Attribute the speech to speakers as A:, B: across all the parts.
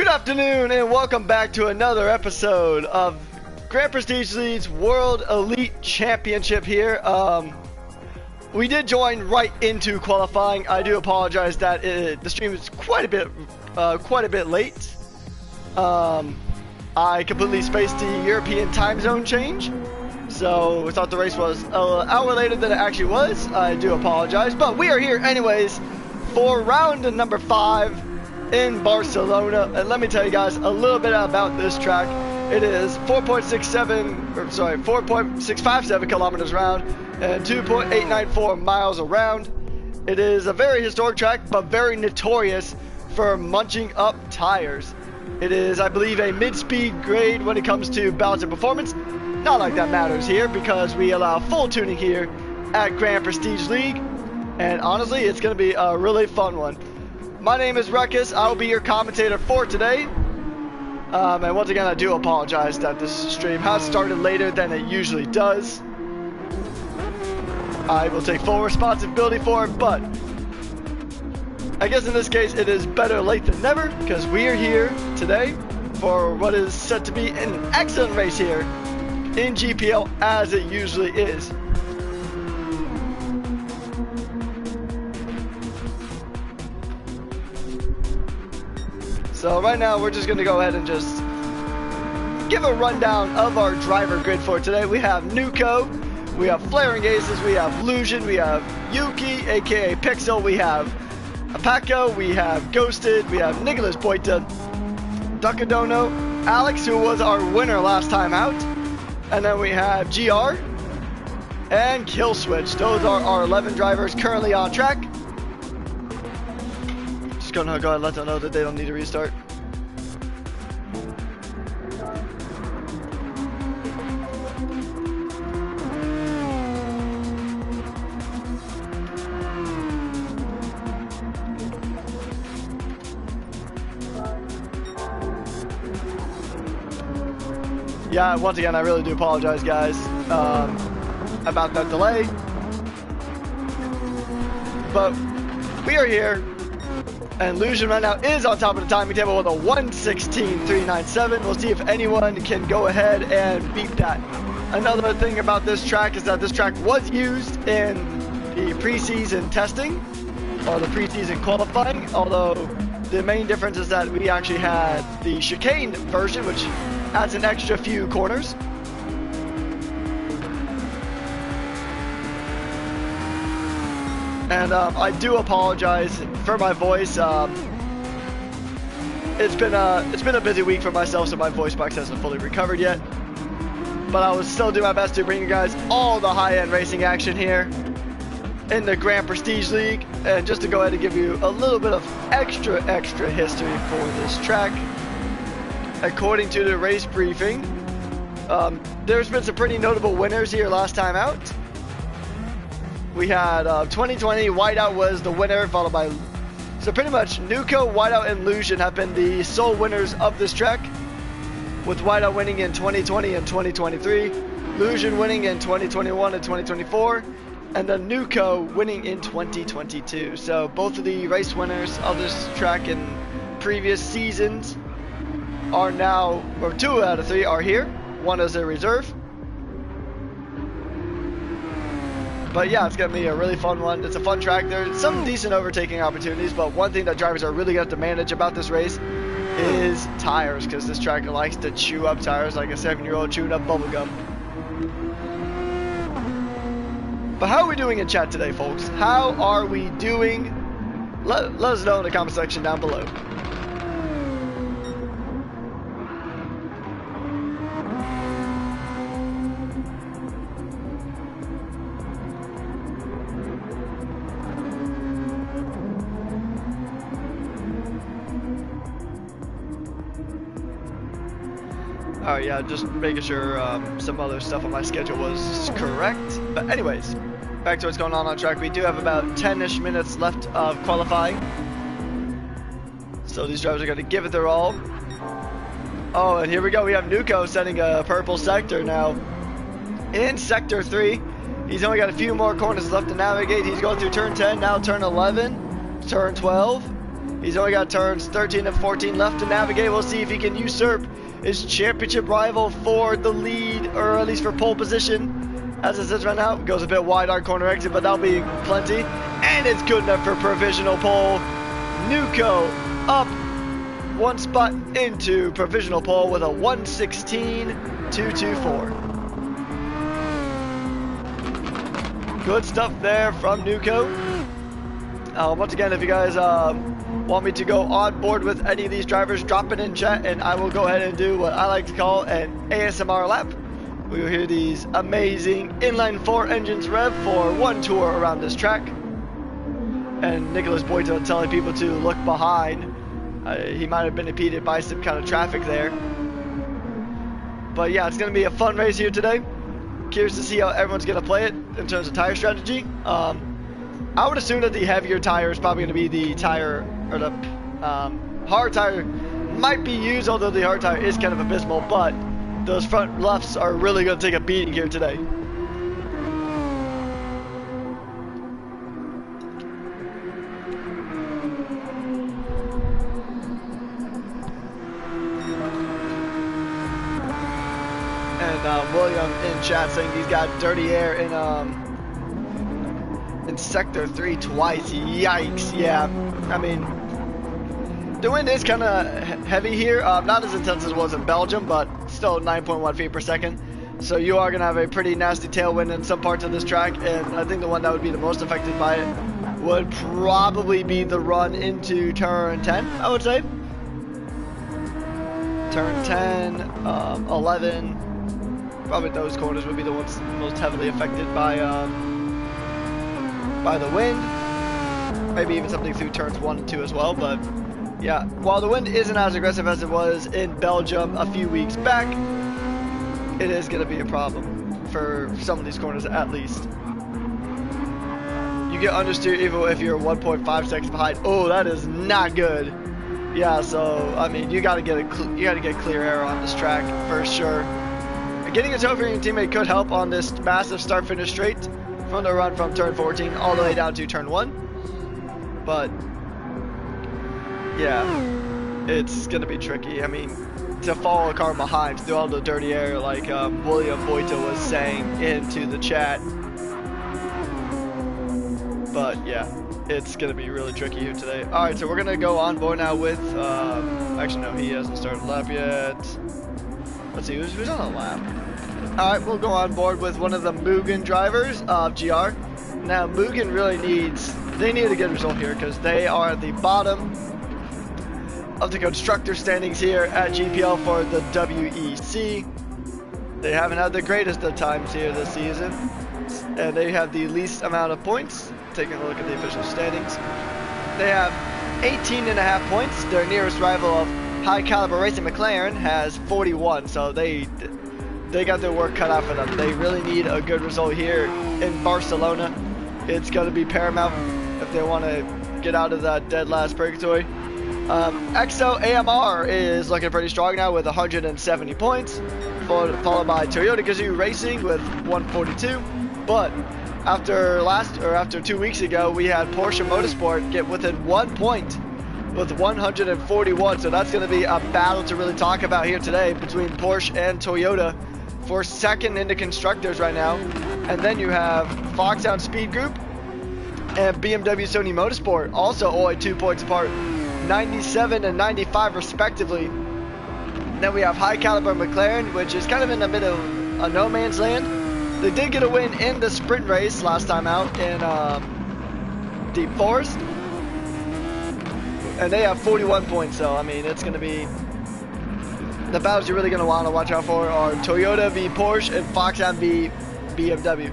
A: afternoon and welcome back to another episode of Grand Prestige League's World Elite Championship here. We did join right into qualifying. I do apologize that the stream is quite a bit late. I completely spaced the European time zone change, so we thought the race was an hour later than it actually was. I do apologize, but we are here anyways for round number 5 in Barcelona, and let me tell you guys a little bit about this track. It is 4.657 kilometers round and 2.894 miles around. It is a very historic track, but very notorious for munching up tires. It is, I believe, a mid-speed grade when it comes to balance and performance. Not like that matters here because we allow full tuning here at Grand Prestige League, and honestly, it's going to be a really fun one. My name is Ruckus. I will be your commentator for today. And once again, I do apologize that this stream has started later than it usually does. I will take full responsibility for it, but I guess in this case, it is better late than never because we are here today for what is set to be an excellent race here in GPL as it usually is. So right now we're just going to go ahead and just give a rundown of our driver grid for today. We have Nuko, we have Flaring Aces, we have Lusion, we have Yuki aka Pixel, we have Paco, we have Ghosted, we have Nicholas Boita, Ducadono, Alex, who was our winner last time out, and then we have GR and Killswitch. Those are our 11 drivers currently on track. Just gonna go ahead and let them know that they don't need to restart. Yeah, once again, I really do apologize, guys, about that delay. But we are here. And Lusion right now is on top of the timing table with a 1:16.397. We'll see if anyone can go ahead and beat that. Another thing about this track is that this track was used in the preseason testing or the preseason qualifying, although the main difference is that we actually had the chicane version, which adds an extra few corners. And I do apologize for my voice. It's been a busy week for myself, so my voice box hasn't fully recovered yet. But I will still do my best to bring you guys all the high-end racing action here in the Grand Prestige League. And just to go ahead and give you a little bit of extra history for this track. According to the race briefing, there's been some pretty notable winners here last time out. We had 2020, Whiteout was the winner, followed by... So pretty much Nuko, Whiteout, and Lusion have been the sole winners of this track, with Whiteout winning in 2020 and 2023, Lusion winning in 2021 and 2024, and then Nuko winning in 2022. So both of the race winners of this track in previous seasons are now, or 2 out of 3 are here. One is a reserve. But yeah, it's going to be a really fun one. It's a fun track. There's some decent overtaking opportunities, but one thing that drivers are really going to have to manage about this race is tires, because this track likes to chew up tires like a 7-year-old chewing up bubblegum. But how are we doing in chat today, folks? How are we doing? Let us know in the comment section down below. Alright, yeah, just making sure some other stuff on my schedule was correct. But anyways, back to what's going on track. We do have about 10-ish minutes left of qualifying. So these drivers are going to give it their all. Oh, and here we go. We have Nuko setting a purple sector now in Sector 3. He's only got a few more corners left to navigate. He's going through turn 10, now turn 11, turn 12. He's only got turns 13 and 14 left to navigate. We'll see if he can usurp his championship rival for the lead, or at least for pole position. As it sits right now, goes a bit wide on corner exit, but that'll be plenty. And it's good enough for provisional pole. Nuco up one spot into provisional pole with a 1:16.224. Good stuff there from Nuco. Once again, if you guys want me to go on board with any of these drivers, drop it in chat and I will go ahead and do what I like to call an ASMR lap. We will hear these amazing inline 4 engines rev for one tour around this track. And Nicholas Boito telling people to look behind. He might have been impeded by some kind of traffic there. But yeah, it's going to be a fun race here today. Curious to see how everyone's going to play it in terms of tire strategy. I would assume that the heavier tire is probably going to be the tire, or the hard tire might be used, although the hard tire is kind of abysmal, but those front lefts are really going to take a beating here today. And William in chat saying he's got dirty air in sector 3 twice. Yikes. Yeah, I mean, the wind is kind of heavy here, not as intense as it was in Belgium, but still 9.1 feet per second. So you are going to have a pretty nasty tailwind in some parts of this track, and I think the one that would be the most affected by it would probably be the run into turn 10, I would say. Turn 10, 11, probably those corners would be the ones most heavily affected by the wind. Maybe even something through turns 1 and 2 as well, but yeah, while the wind isn't as aggressive as it was in Belgium a few weeks back, it is going to be a problem for some of these corners at least. You get understeer even if you're 1.5 seconds behind. Oh, that is not good. Yeah, so I mean, you got to get clear air on this track for sure. And getting a tow from your teammate could help on this massive start-finish straight from the run from turn 14 all the way down to turn 1. But yeah, it's gonna be tricky. I mean, to follow a car behind through all the dirty air, like William Boito was saying into the chat. But yeah, it's gonna be really tricky here today. All right, so we're gonna go on board now with. Actually, no, he hasn't started a lap yet. Let's see who's on a lap. All right, we'll go on board with one of the Mugen drivers of GR. Now, Mugen really they need a good result here because they are at the bottom of the constructor standings here at GPL for the WEC. They haven't had the greatest of times here this season, and they have the least amount of points. Taking a look at the official standings, they have 18.5 points. Their nearest rival of High Caliber Racing McLaren has 41, so they got their work cut out for them. They really need a good result here in Barcelona. It's going to be paramount if they want to get out of that dead last purgatory. XO AMR is looking pretty strong now with 170 points, followed by Toyota Gazoo Racing with 142. But after 2 weeks ago, we had Porsche Motorsport get within 1 point with 141. So that's going to be a battle to really talk about here today between Porsche and Toyota for second in the constructors right now. And then you have Foxhound Speed Group and BMW Sony Motorsport also only 2 points apart, 97 and 95 respectively. And then we have High Caliber McLaren, which is kind of in the middle of a no man's land. They did get a win in the sprint race last time out in Deep Forest, and they have 41 points. So I mean, it's going to be the battles you're really going to want to watch out for are Toyota v Porsche and Foxhound v BMW.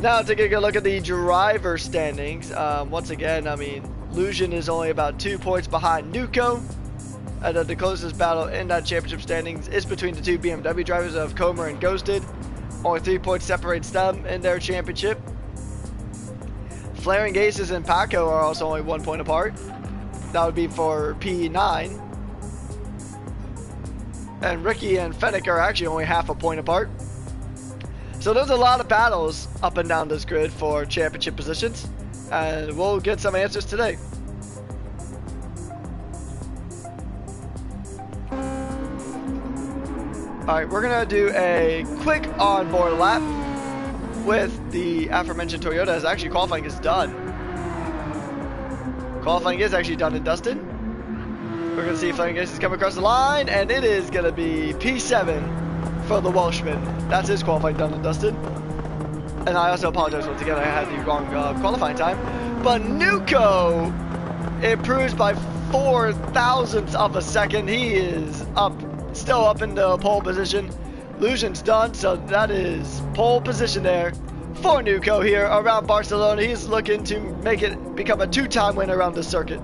A: Now taking a good look at the driver standings. Once again, I mean, Lujan is only about 2 points behind Nuco. And the closest battle in that championship standings is between the two BMW drivers of Comer and Ghosted. Only 3 points separates them in their championship. Flaring Aces and Paco are also only 1 point apart. That would be for P9. And Ricky and Fennec are actually only half a point apart. So there's a lot of battles up and down this grid for championship positions. And we'll get some answers today. Alright, we're gonna do a quick onboard lap with the aforementioned Toyota, as actually qualifying is done. Qualifying is actually done and dusted. We're gonna see if Fleming is coming across the line, and it is gonna be P7 for the Welshman. That's his qualifying done and dusted. And I also apologize once again, I had the wrong qualifying time. But Nuko improves by 0.04 of a second. He is up, still up in the pole position. Illusion's done, so that is pole position there for Nuko here around Barcelona. He's looking to make it become a 2-time winner around the circuit.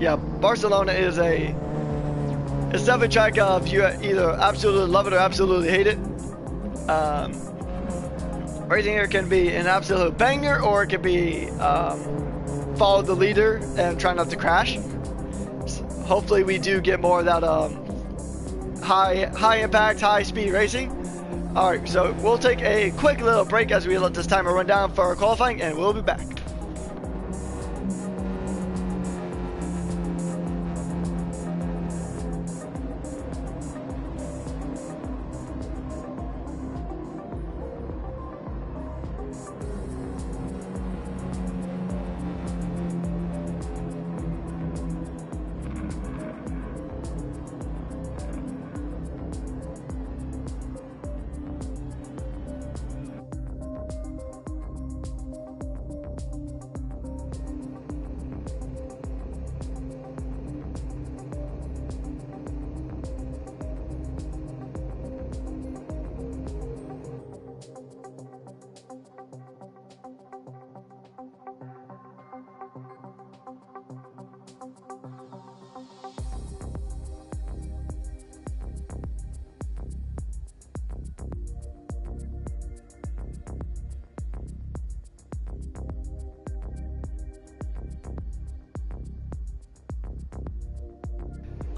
A: Yeah, Barcelona is it's definitely a track of you either absolutely love it or absolutely hate it. Racing here can be an absolute banger, or it can be follow the leader and try not to crash. So hopefully we do get more of that high impact, high speed racing. Alright, so we'll take a quick little break as we let this timer run down for our qualifying, and we'll be back.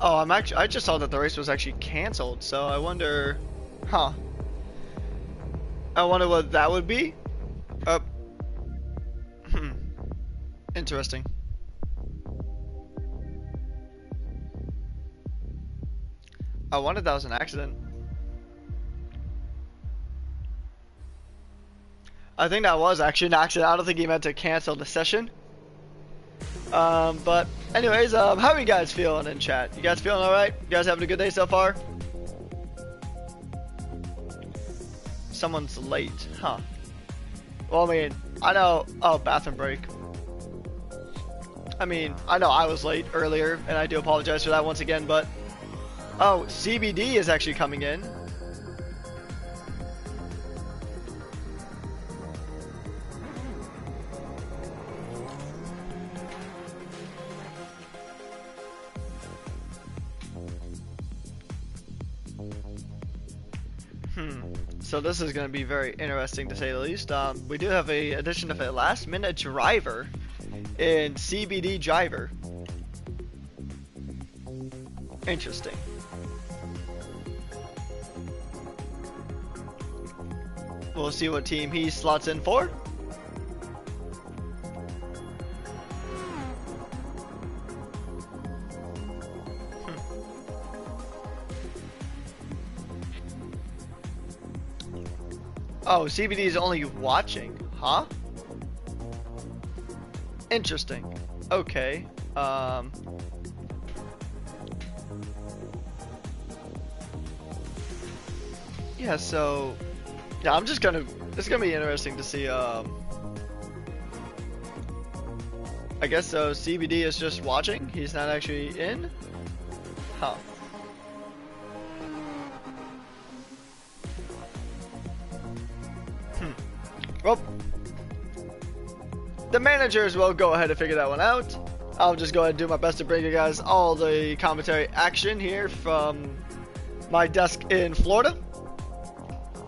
A: Oh, I just saw that the race was actually canceled, so I wonder, I wonder what that would be. Interesting. I wondered that was an accident. I think that was actually an accident. I don't think he meant to cancel the session. But anyways, how are you guys feeling in chat? You guys feeling alright? You guys having a good day so far? Someone's late, huh? Well, I mean, I know, oh, bathroom break. I mean, I know I was late earlier, and I do apologize for that once again, but, oh, CBD is actually coming in. So this is going to be very interesting to say the least. We do have a addition of a last minute driver in CBD driver. Interesting. We'll see what team he slots in for. Oh, CBD is only watching, huh? Interesting. Okay. Yeah, so yeah, it's gonna be interesting to see. I guess so. CBD is just watching. He's not actually in. Huh. Well, the managers will go ahead and figure that one out. I'll just go ahead and do my best to bring you guys all the commentary action here from my desk in Florida.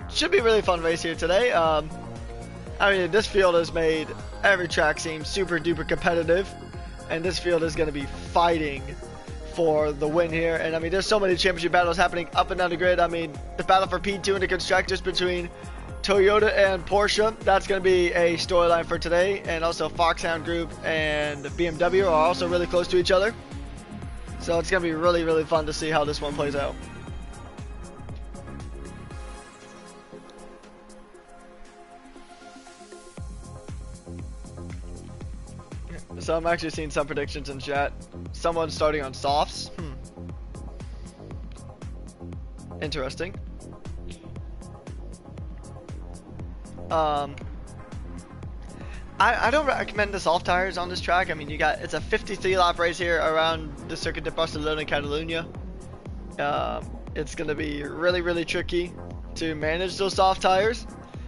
A: Should be a really fun race here today. I mean, this field has made every track seem super duper competitive, and this field is going to be fighting for the win here. And I mean, there's so many championship battles happening up and down the grid. I mean, the battle for P2 in the constructors between Toyota and Porsche. That's going to be a storyline for today. And also Foxhound Group and BMW are also really close to each other. So it's going to be really, really fun to see how this one plays out. So I'm actually seeing some predictions in chat. Someone starting on softs. Interesting. I don't recommend the soft tires on this track. I mean, it's a 53 lap race here around the Circuit de Barcelona and Catalonia. It's going to be really, really tricky to manage those soft tires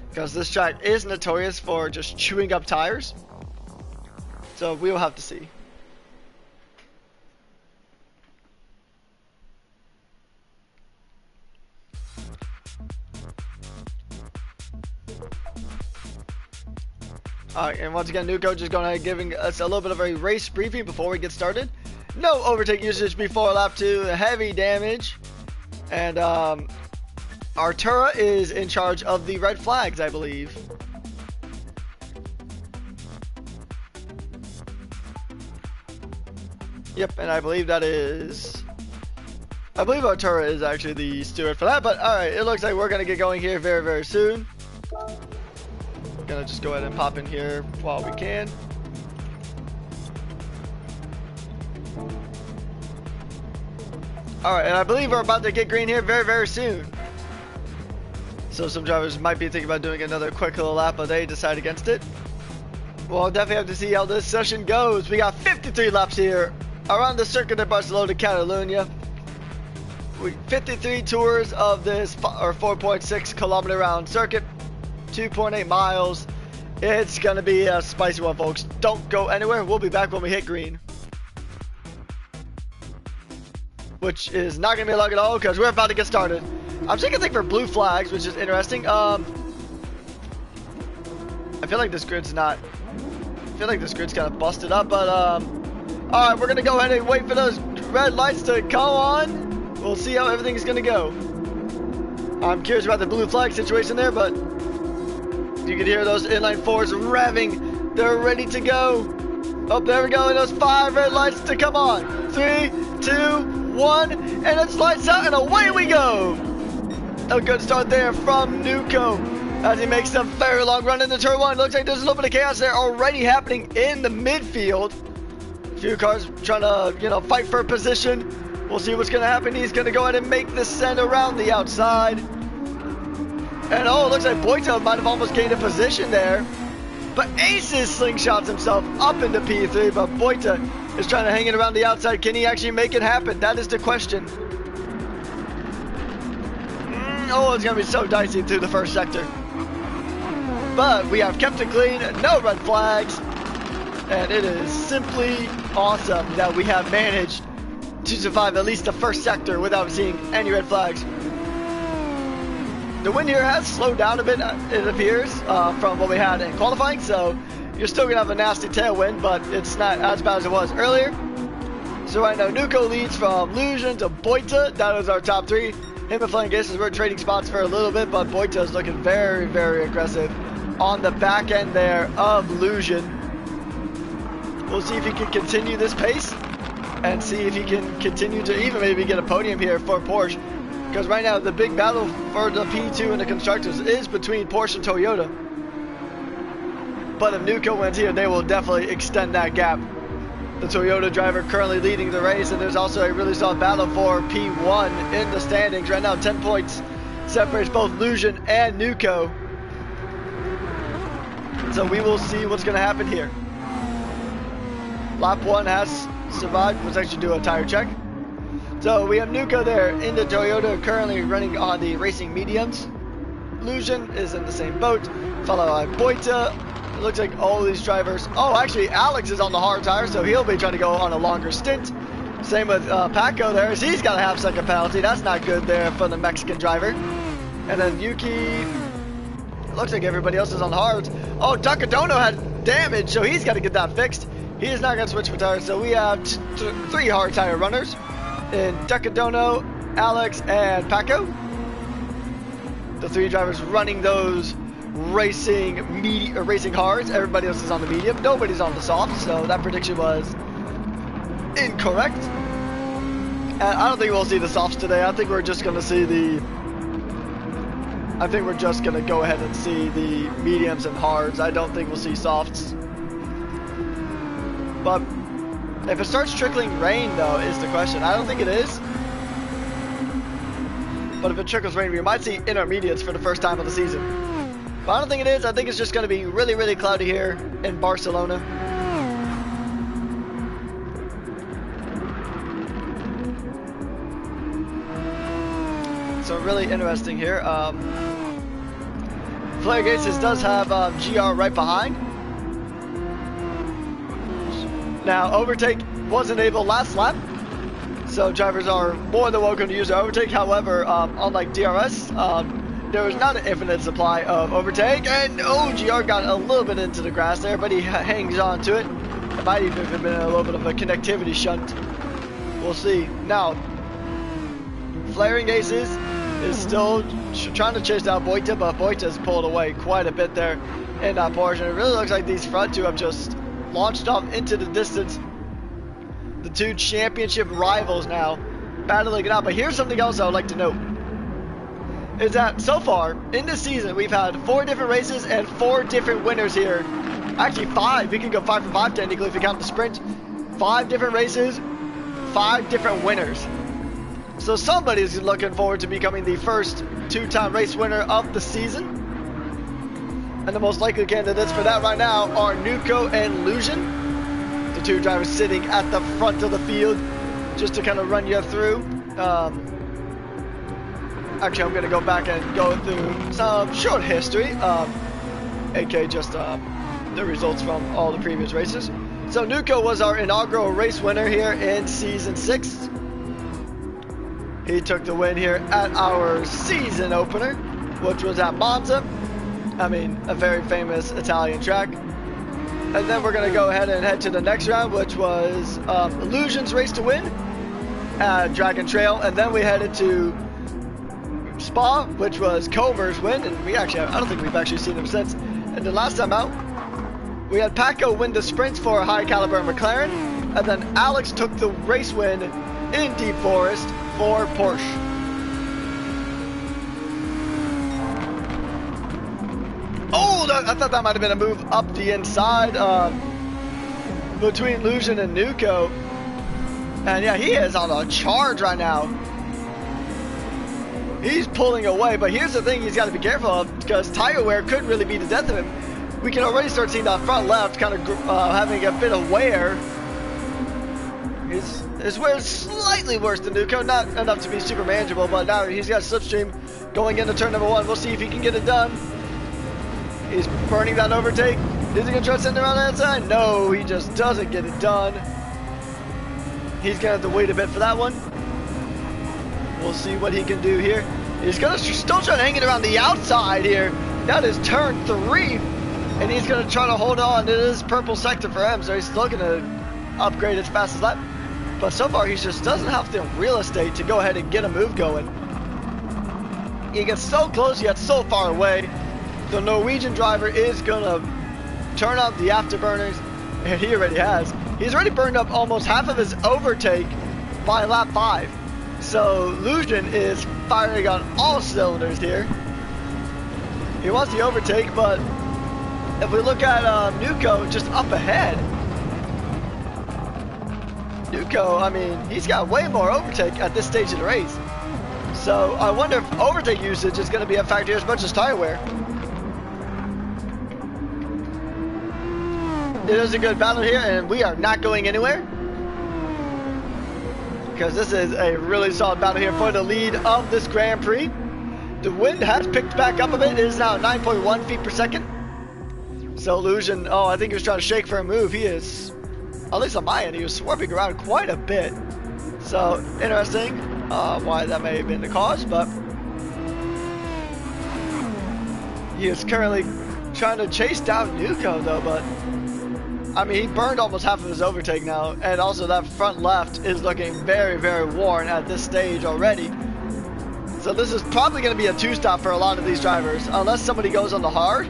A: because this track is notorious for just chewing up tires. So we'll have to see. Alright, and once again, Nuko just going ahead giving us a little bit of a race briefing before we get started. No overtake usage before lap 2, heavy damage. And Artura is in charge of the red flags, I believe. Yep, and I believe Artura is actually the steward for that, but alright, it looks like we're going to get going here very, very soon. Gonna just go ahead and pop in here while we can. Alright, and I believe we're about to get green here very, very soon. So some drivers might be thinking about doing another quick little lap, but they decide against it. We'll definitely have to see how this session goes. We got 53 laps here around the Circuit de Barcelona, Catalonia. 53 tours of this 4.6 kilometer round circuit, 2.8 miles. It's gonna be a spicy one, folks. Don't go anywhere. We'll be back when we hit green, which is not gonna be long at all because we're about to get started. I'm taking a thing for blue flags, which is interesting. I feel like this grid's kind of busted up, but alright, we're gonna go ahead and wait for those red lights to come on. We'll see how everything's gonna go. I'm curious about the blue flag situation there, but you can hear those inline fours revving. They're ready to go. Oh, there we go. And those 5 red lights to come on. 3, 2, 1, and it's lights out, and away we go. A good start there from Nuko as he makes a very long run into turn 1. Looks like there's a little bit of chaos there already happening in the midfield. A few cars trying to, fight for position. We'll see what's going to happen. He's going to go ahead and make the send around the outside. And oh, it looks like Boito might have almost gained a position there. But Aces slingshots himself up into P3, but Boita is trying to hang it around the outside. Can he actually make it happen? That is the question. Oh, it's going to be so dicey through the first sector. But we have kept it clean, no red flags. And it is simply awesome that we have managed to survive at least the first sector without seeing any red flags. The wind here has slowed down a bit, it appears, from what we had in qualifying, so you're still going to have a nasty tailwind, but it's not as bad as it was earlier. So right now, Nuko leads from Lujan to Boita. That is our top 3. Him and Flying Gases were trading spots for a little bit, but Boita is looking very, very aggressive on the back end there of Lujan. We'll see if he can continue this pace and see if he can continue to even maybe get a podium here for Porsche. Because right now, the big battle for the P2 and the Constructors is between Porsche and Toyota. But if Nuko wins here, they will definitely extend that gap. The Toyota driver currently leading the race, and there's also a really solid battle for P1 in the standings. Right now, 10 points separates both Lujan and Nuko. So we will see what's going to happen here. Lap 1 has survived. Let's actually do a tire check. So we have Nuko there in the Toyota, currently running on the racing mediums. Lujan is in the same boat, followed by Boita. It looks like all these drivers. Oh, actually, Alex is on the hard tire, so he'll be trying to go on a longer stint. Same with Paco there, as he's got a half-second penalty. That's not good there for the Mexican driver. And then Yuki. It looks like everybody else is on the hards. Oh, Takadono had damage, so he's got to get that fixed. He is not going to switch for tires, so we have 3 hard tire runners in Takadono, Alex, and Paco. The 3 drivers running those racing hards. Everybody else is on the medium. Nobody's on the soft, so that prediction was incorrect. And I don't think we'll see the softs today. I think we're just going to see go ahead and see the mediums and hards. I don't think we'll see softs. But if it starts trickling rain, though, is the question. I don't think it is. But if it trickles rain, we might see intermediates for the first time of the season. But I don't think it is. I think it's just going to be really, really cloudy here in Barcelona. So really interesting here. Flare Gates does have GR right behind. Now, overtake wasn't able last lap, so drivers are more than welcome to use their overtake. However, unlike DRS, there was not an infinite supply of overtake, and GR got a little bit into the grass there, but he hangs on to it. It might even have been a little bit of a connectivity shunt. We'll see. Now, Flaring Aces is still trying to chase down Boita, but Boita's pulled away quite a bit there in that portion. It really looks like these front two have just launched off into the distance. The two championship rivals now battling it out. But here's something else I would like to note. Is that so far in this season we've had 4 different races and 4 different winners here. Actually 5. We can go 5 for 5 technically if you count the sprint. 5 different races, 5 different winners. So somebody's looking forward to becoming the first 2-time race winner of the season. And the most likely candidates for that right now are Nuko and Lucian, the 2 drivers sitting at the front of the field. Just to kind of run you through. Actually, I'm going to go back and go through some short history, aka just the results from all the previous races. So Nuko was our inaugural race winner here in Season 6. He took the win here at our season opener, which was at Monza. I mean, a very famous Italian track. And then we're going to go ahead and head to the next round, which was Illusion's race to win at Dragon Trail. And then we headed to Spa, which was Comer's win. And I don't think we've actually seen him since. And the last time out, we had Paco win the sprints for a high caliber McLaren. And then Alex took the race win in Deep Forest for Porsche. I thought that might have been a move up the inside between Lucian and Nuko. And yeah, he is on a charge right now. He's pulling away, but here's the thing he's got to be careful of, because tire wear could really be the death of him. We can already start seeing that front left kind of having a bit of wear. His wear is slightly worse than Nuko, not enough to be super manageable, but now he's got slipstream going into turn number 1. We'll see if he can get it done. He's burning that overtake. Is he going to try to send it around the outside? No, he just doesn't get it done. He's going to have to wait a bit for that one. We'll see what he can do here. He's going to still try to hang it around the outside here. That is turn 3. And he's going to try to hold on to this purple sector for him. So he's looking to upgrade as fast as that. But so far, he just doesn't have the real estate to go ahead and get a move going. He gets so close, yet so far away. The Norwegian driver is going to turn on the afterburners, and he already has. He's already burned up almost half of his overtake by lap 5. So Lucian is firing on all cylinders here. He wants the overtake, but if we look at Nuko just up ahead, Nuko, I mean, he's got way more overtake at this stage of the race. So I wonder if overtake usage is going to be a factor as much as tire wear. It is a good battle here, and we are not going anywhere, because this is a really solid battle here for the lead of this Grand Prix. The wind has picked back up a bit. It is now 9.1 feet per second. So Lucian, I think he was trying to shake for a move. He is, at least on my end, he was swerving around quite a bit. So interesting why that may have been the cause, but he is currently trying to chase down Nuko though, but I mean, he burned almost half of his overtake now, and also that front left is looking very, very worn at this stage already. So this is probably going to be a two-stop for a lot of these drivers, unless somebody goes on the hard.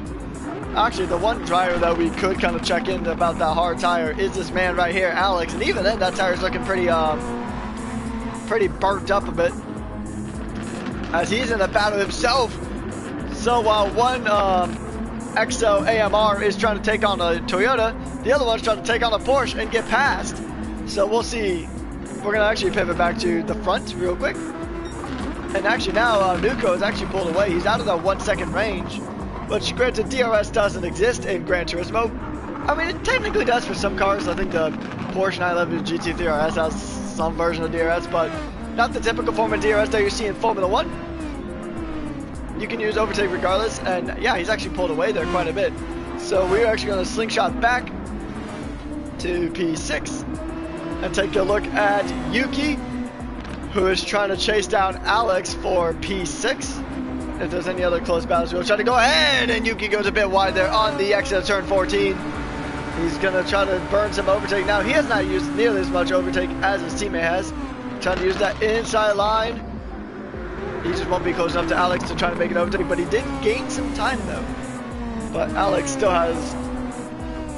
A: Actually, the one driver that we could kind of check in about that hard tire is this man right here, Alex. And even then, that tire's looking pretty burnt up a bit, as he's in a battle himself. So while one XO AMR is trying to take on a Toyota, the other one's trying to take on a Porsche and get past. So we'll see. We're going to actually pivot back to the front real quick. And actually now Nuko has actually pulled away. He's out of that 1 second range. Which, granted, DRS doesn't exist in Gran Turismo. I mean, it technically does for some cars. I think the Porsche 911 GT3 RS has some version of DRS, but not the typical form of DRS that you see in Formula 1. You can use overtake regardless, and yeah, he's actually pulled away there quite a bit. So we're actually going to slingshot back to P6 and take a look at Yuki, who is trying to chase down Alex for P6. If there's any other close battles, we'll try to go ahead, and Yuki goes a bit wide there on the exit of turn 14. He's going to try to burn some overtake. Now, he has not used nearly as much overtake as his teammate has. Trying to use that inside line. He just won't be close enough to Alex to try to make an overtake, but he did gain some time, though. But Alex still has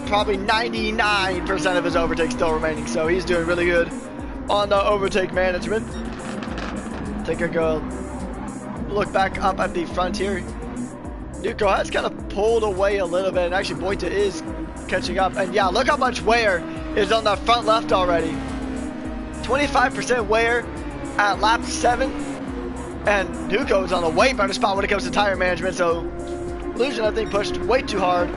A: probably 99% of his overtake still remaining, so he's doing really good on the overtake management. Take a go. Look back up at the front here. Nuko has kind of pulled away a little bit, and actually Boita is catching up. And yeah, look how much wear is on the front left already. 25% wear at lap 7, and Nuko is on a way better spot when it comes to tire management. So Illusion, I think, pushed way too hard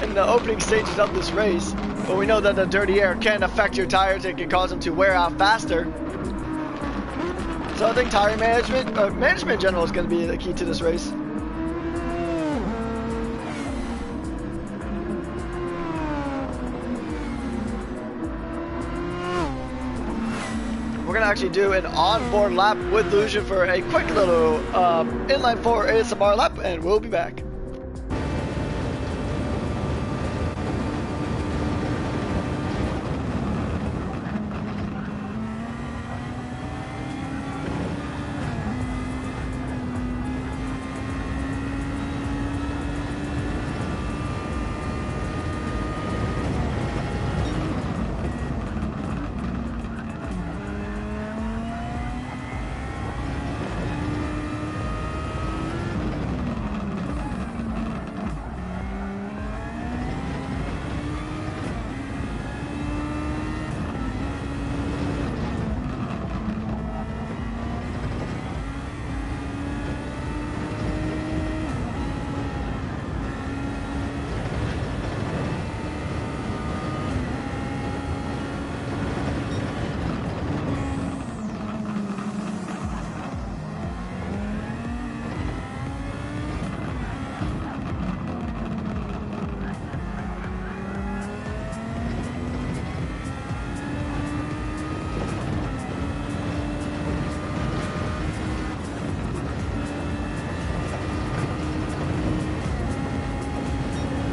A: in the opening stages of this race, but we know that the dirty air can affect your tires. It can cause them to wear out faster. So I think tire management, management in general, is going to be the key to this race. We're going to actually do an onboard lap with Illusion for a quick little inline 4 ASMR lap, and we'll be back.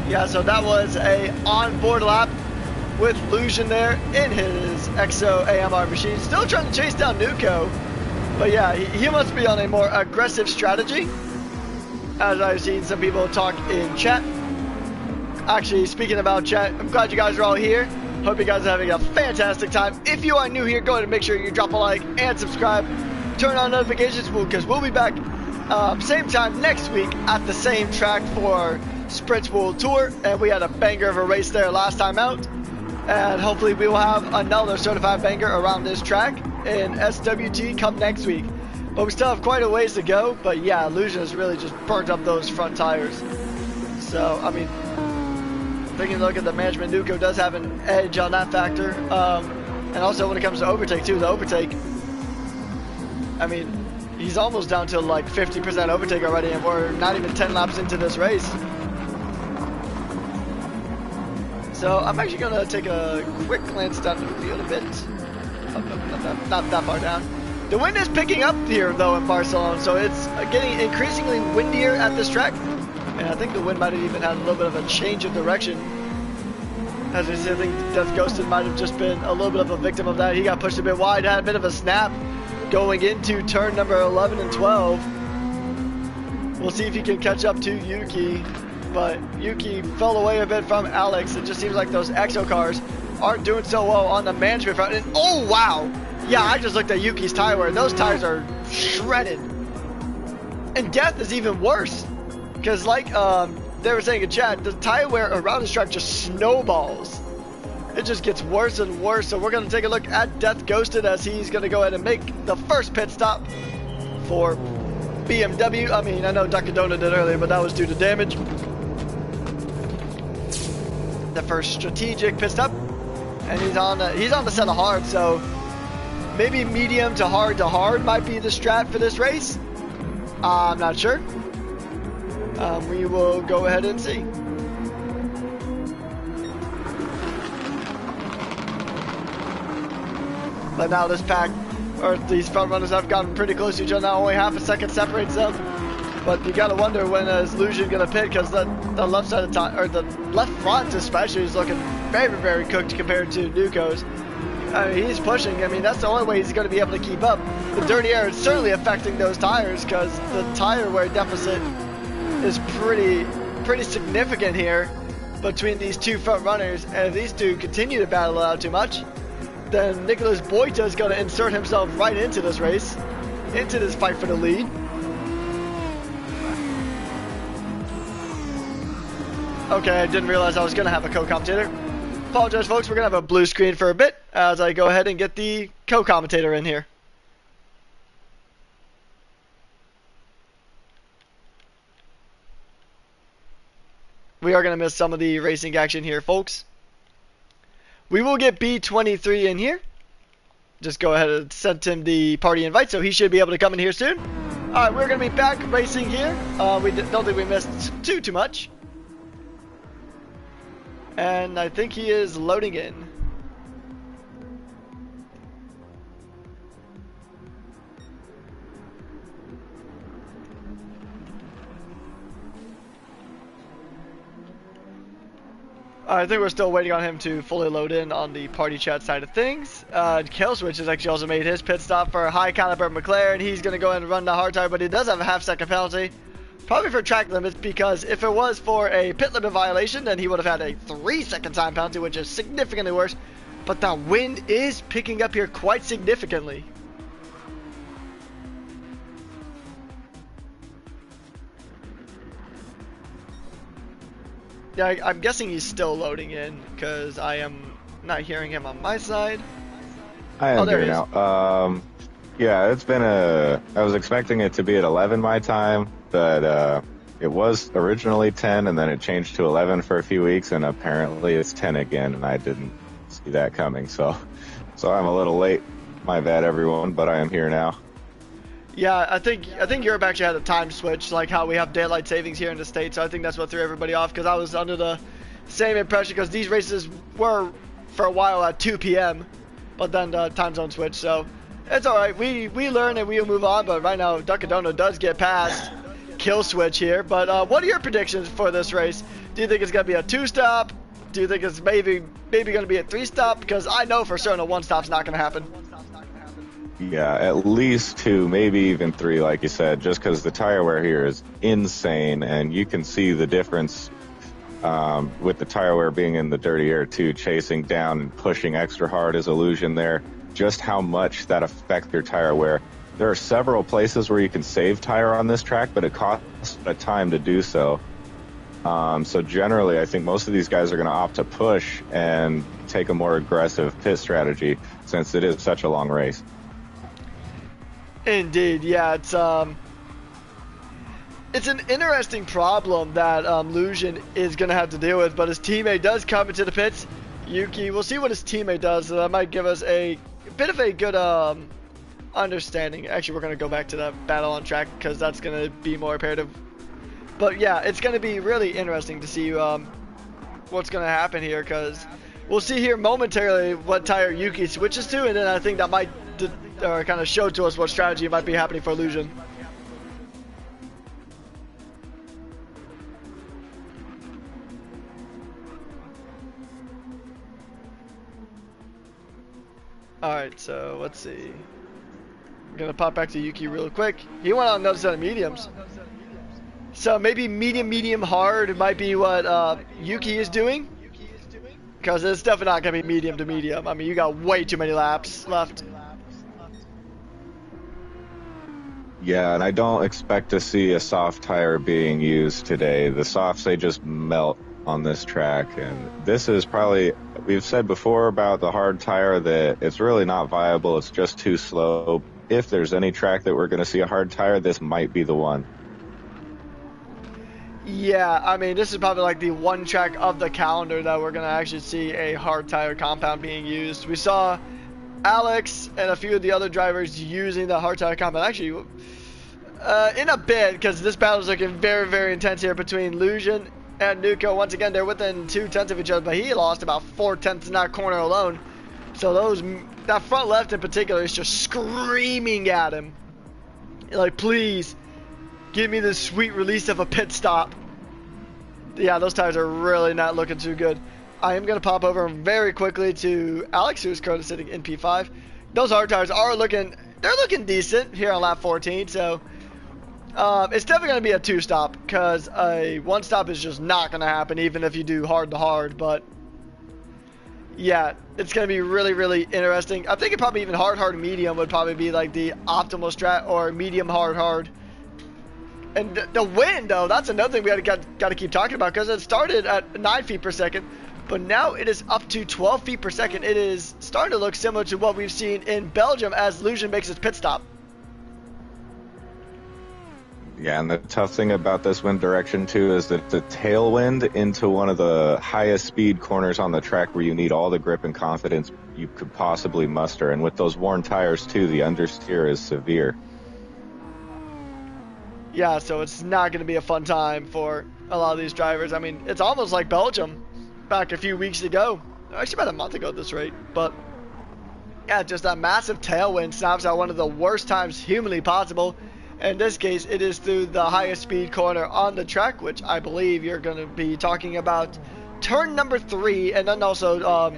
A: Yeah, so that was a onboard lap with Illusion there in his XO AMR machine. Still trying to chase down Nuko. But yeah, he must be on a more aggressive strategy, as I've seen some people talk in chat. Actually, speaking about chat, I'm glad you guys are all here. Hope you guys are having a fantastic time. If you are new here, go ahead and make sure you drop a like and subscribe. Turn on notifications, because we'll be back same time next week at the same track for Sprint World Tour, and we had a banger of a race there last time out, and hopefully we will have another certified banger around this track in SWT come next week. But we still have quite a ways to go. But yeah, Illusion has really just burnt up those front tires. So I mean, taking a look at the management, Nuko does have an edge on that factor, and also when it comes to overtake too, the overtake, I mean, he's almost down to like 50% overtake already, and we're not even 10 laps into this race. So I'm actually going to take a quick glance down the field a bit. Not that far down. The wind is picking up here though in Barcelona, so it's getting increasingly windier at this track. And I think the wind might have even had a little bit of a change of direction. As we see, I think Death Ghosted might have just been a little bit of a victim of that. He got pushed a bit wide, had a bit of a snap. going into turn number 11 and 12. We'll see if he can catch up to Yuki, but Yuki fell away a bit from Alex. It just seems like those EXO cars aren't doing so well on the management front. And oh wow, yeah, I just looked at Yuki's tire wear. Those tires are shredded. And Death is even worse, because like they were saying in chat, the tire wear around this track just snowballs. It just gets worse and worse. So we're going to take a look at Death Ghosted as he's going to go ahead and make the first pit stop for BMW. I mean, I know Catalonia did earlier, but that was due to damage. The first strategic pit stop, and he's on the set of hard. So maybe medium to hard might be the strat for this race. I'm not sure. We will go ahead and see. But now this pack, or these front runners have gotten pretty close to each other now. Only half a second separates them. But you gotta wonder when is Lucian gonna pit, because the left side of the or the left front especially is looking very, very cooked compared to Nuko's. I mean, he's pushing. I mean, that's the only way he's gonna be able to keep up. The dirty air is certainly affecting those tires, because the tire wear deficit is pretty significant here between these two front runners. And if these two continue to battle it out too much, then Nicholas Boita is going to insert himself right into this race, into this fight for the lead. Okay, I didn't realize I was going to have a co-commentator. Apologize, folks. We're going to have a blue screen for a bit as I go ahead and get the co-commentator in here. We are going to miss some of the racing action here, folks. We will get B23 in here. Just go ahead and send him the party invite, so he should be able to come in here soon. Alright, we're going to be back racing here. We don't think we missed too much. And I think he is loading in. I think we're still waiting on him to fully load in on the party chat side of things. Kill Switch has actually also made his pit stop for high caliber McLaren. He's going to go ahead and run the hard tire, but he does have a half-second penalty. Probably for track limits, because if it was for a pit limit violation, then he would have had a 3-second time penalty, which is significantly worse. But the wind is picking up here quite significantly. Yeah, I'm guessing he's still loading in, because I am not hearing him on my side.
B: I am here now. Yeah, it's been I was expecting it to be at 11 my time, but it was originally 10, and then it changed to 11 for a few weeks, and apparently it's 10 again, and I didn't see that coming, so I'm a little late. My bad, everyone, but I am here now.
A: Yeah, I think Europe actually had a time switch, like how we have daylight savings here in the States, so I think that's what threw everybody off, because I was under the same impression, because these races were, for a while, at 2 p.m., but then the time zone switched, so it's alright. We learn and we'll move on, but right now, Ducadono does get past Kill Switch here, but what are your predictions for this race? Do you think it's going to be a 2-stop? Do you think it's maybe going to be a 3-stop? Because I know for certain a 1-stop's not going to happen.
B: Yeah, at least 2, maybe even 3, like you said, just because the tire wear here is insane, and you can see the difference with the tire wear being in the dirty air too, chasing down and pushing extra hard is illusion there, just how much that affects your tire wear. There are several places where you can save tire on this track, but it costs a time to do so. So generally, I think most of these guys are going to opt to push and take a more aggressive pit strategy, since it is such a long race.
A: Indeed, yeah, it's an interesting problem that Lucian is going to have to deal with, but his teammate does come into the pits. Yuki, we'll see what his teammate does, so that might give us a bit of a good understanding. Actually, we're going to go back to the battle on track, because that's going to be more imperative. But yeah, it's going to be really interesting to see what's going to happen here, because we'll see here momentarily what tire Yuki switches to, and then I think that might kind of show to us what strategy might be happening for Lucian. Alright, so let's see. I'm gonna pop back to Yuki real quick. He went on another set of mediums. So maybe medium hard might be what Yuki is doing. Because it's definitely not gonna be medium to medium. I mean, you got way too many laps left.
B: Yeah, and I don't expect to see a soft tire being used today. The softs, they just melt on this track, and this is probably, we've said before about the hard tire that it's really not viable. It's just too slow. If there's any track that we're going to see a hard tire, this might be the one.
A: Yeah, I mean, this is probably like the one track of the calendar that we're going to actually see a hard tire compound being used. We saw Alex and a few of the other drivers using the hard tire compound. Actually, in a bit, because this battle is looking very intense here between Lujan and Nuko. Once again, they're within 2/10 of each other, but he lost about 4/10 in that corner alone. So that front left in particular is just screaming at him. Like, please, give me the sweet release of a pit stop. Yeah, those tires are really not looking too good. I am going to pop over very quickly to Alex, who's currently sitting in P5. Those hard tires are looking decent here on lap 14, so it's definitely going to be a two-stop, because a one-stop is just not going to happen, even if you do hard to hard. But yeah, it's going to be really interesting. I think it probably even hard medium would probably be like the optimal strat, or medium hard. And the wind, though, that's another thing we got to keep talking about, because it started at 9 feet per second, but now it is up to 12 feet per second. It is starting to look similar to what we've seen in Belgium as Lujan makes his pit stop.
B: Yeah, and the tough thing about this wind direction, too, is that the tailwind into one of the highest speed corners on the track where you need all the grip and confidence you could possibly muster. And with those worn tires, too, the understeer is severe. Yeah,
A: so it's not going to be a fun time for a lot of these drivers. I mean, it's almost like Belgium back a few weeks ago. Actually, about a month ago at this rate. But yeah, just that massive tailwind snaps at one of the worst times humanly possible. In this case, it is through the highest speed corner on the track, which I believe you're going to be talking about turn number 3, and then also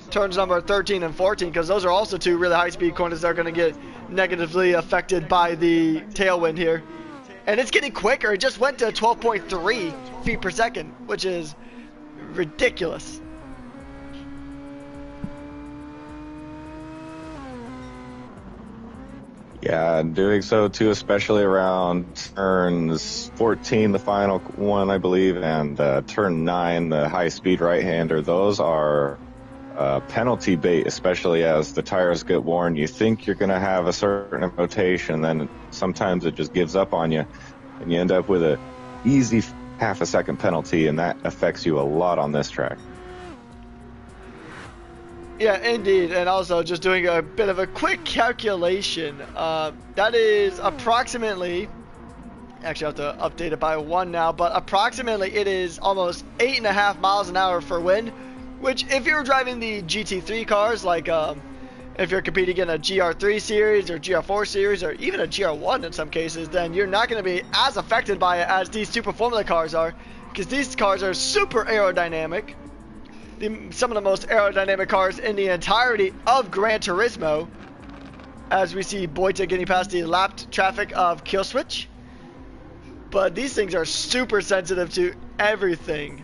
A: turns number 13 and 14, because those are also two really high speed corners that are going to get negatively affected by the tailwind here. And it's getting quicker. It just went to 12.3 feet per second, which is ridiculous.
B: Yeah, and doing so too, especially around turns 14, the final one, I believe, and turn 9, the high-speed right-hander. Those are penalty bait, especially as the tires get worn. You think you're going to have a certain rotation, then sometimes it just gives up on you, and you end up with a easy half a second penalty, and that affects you a lot on this track.
A: Yeah, indeed, and also just doing a bit of a quick calculation. That is approximately, actually I have to update it by 1 now, but approximately it is almost 8.5 miles an hour for wind, which if you're driving the GT3 cars, like if you're competing in a GR3 series or GR4 series or even a GR1 in some cases, then you're not going to be as affected by it as these Super Formula cars are, because these cars are super aerodynamic. Some of the most aerodynamic cars in the entirety of Gran Turismo, as we see Boita getting past the lapped traffic of Kill Switch. But these things are super sensitive to everything,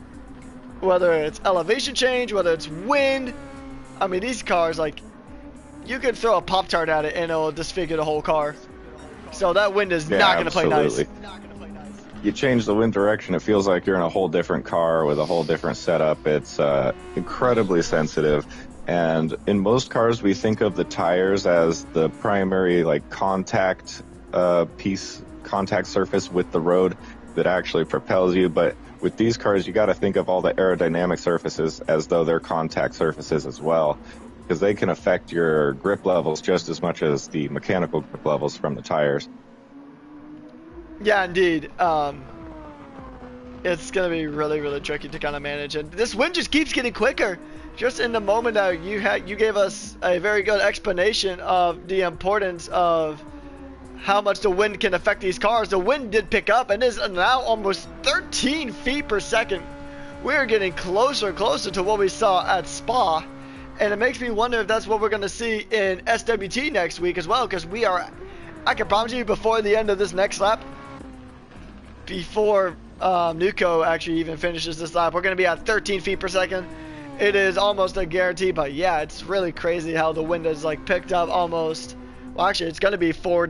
A: whether it's elevation change, whether it's wind. I mean, these cars, like, you could throw a Pop-Tart at it and it'll disfigure the whole car. So that wind is not going to play nice.
B: You change the wind direction, it feels like you're in a whole different car with a whole different setup. It's incredibly sensitive. And in most cars, we think of the tires as the primary, like, contact surface with the road that actually propels you. But with these cars, you got to think of all the aerodynamic surfaces as though they're contact surfaces as well, because they can affect your grip levels just as much as the mechanical grip levels from the tires.
A: Yeah, indeed. It's going to be really tricky to kind of manage. And this wind just keeps getting quicker. Just in the moment that you gave us a very good explanation of the importance of how much the wind can affect these cars. The wind did pick up and is now almost 13 feet per second. We're getting closer and closer to what we saw at Spa. And it makes me wonder if that's what we're going to see in SWT next week as well, because we are I can promise you before the end of this next lap, before Nuko actually even finishes this lap, we're going to be at 13 feet per second. It is almost a guarantee, but yeah, it's really crazy how the wind has like picked up almost. Well, actually, it's going to be 4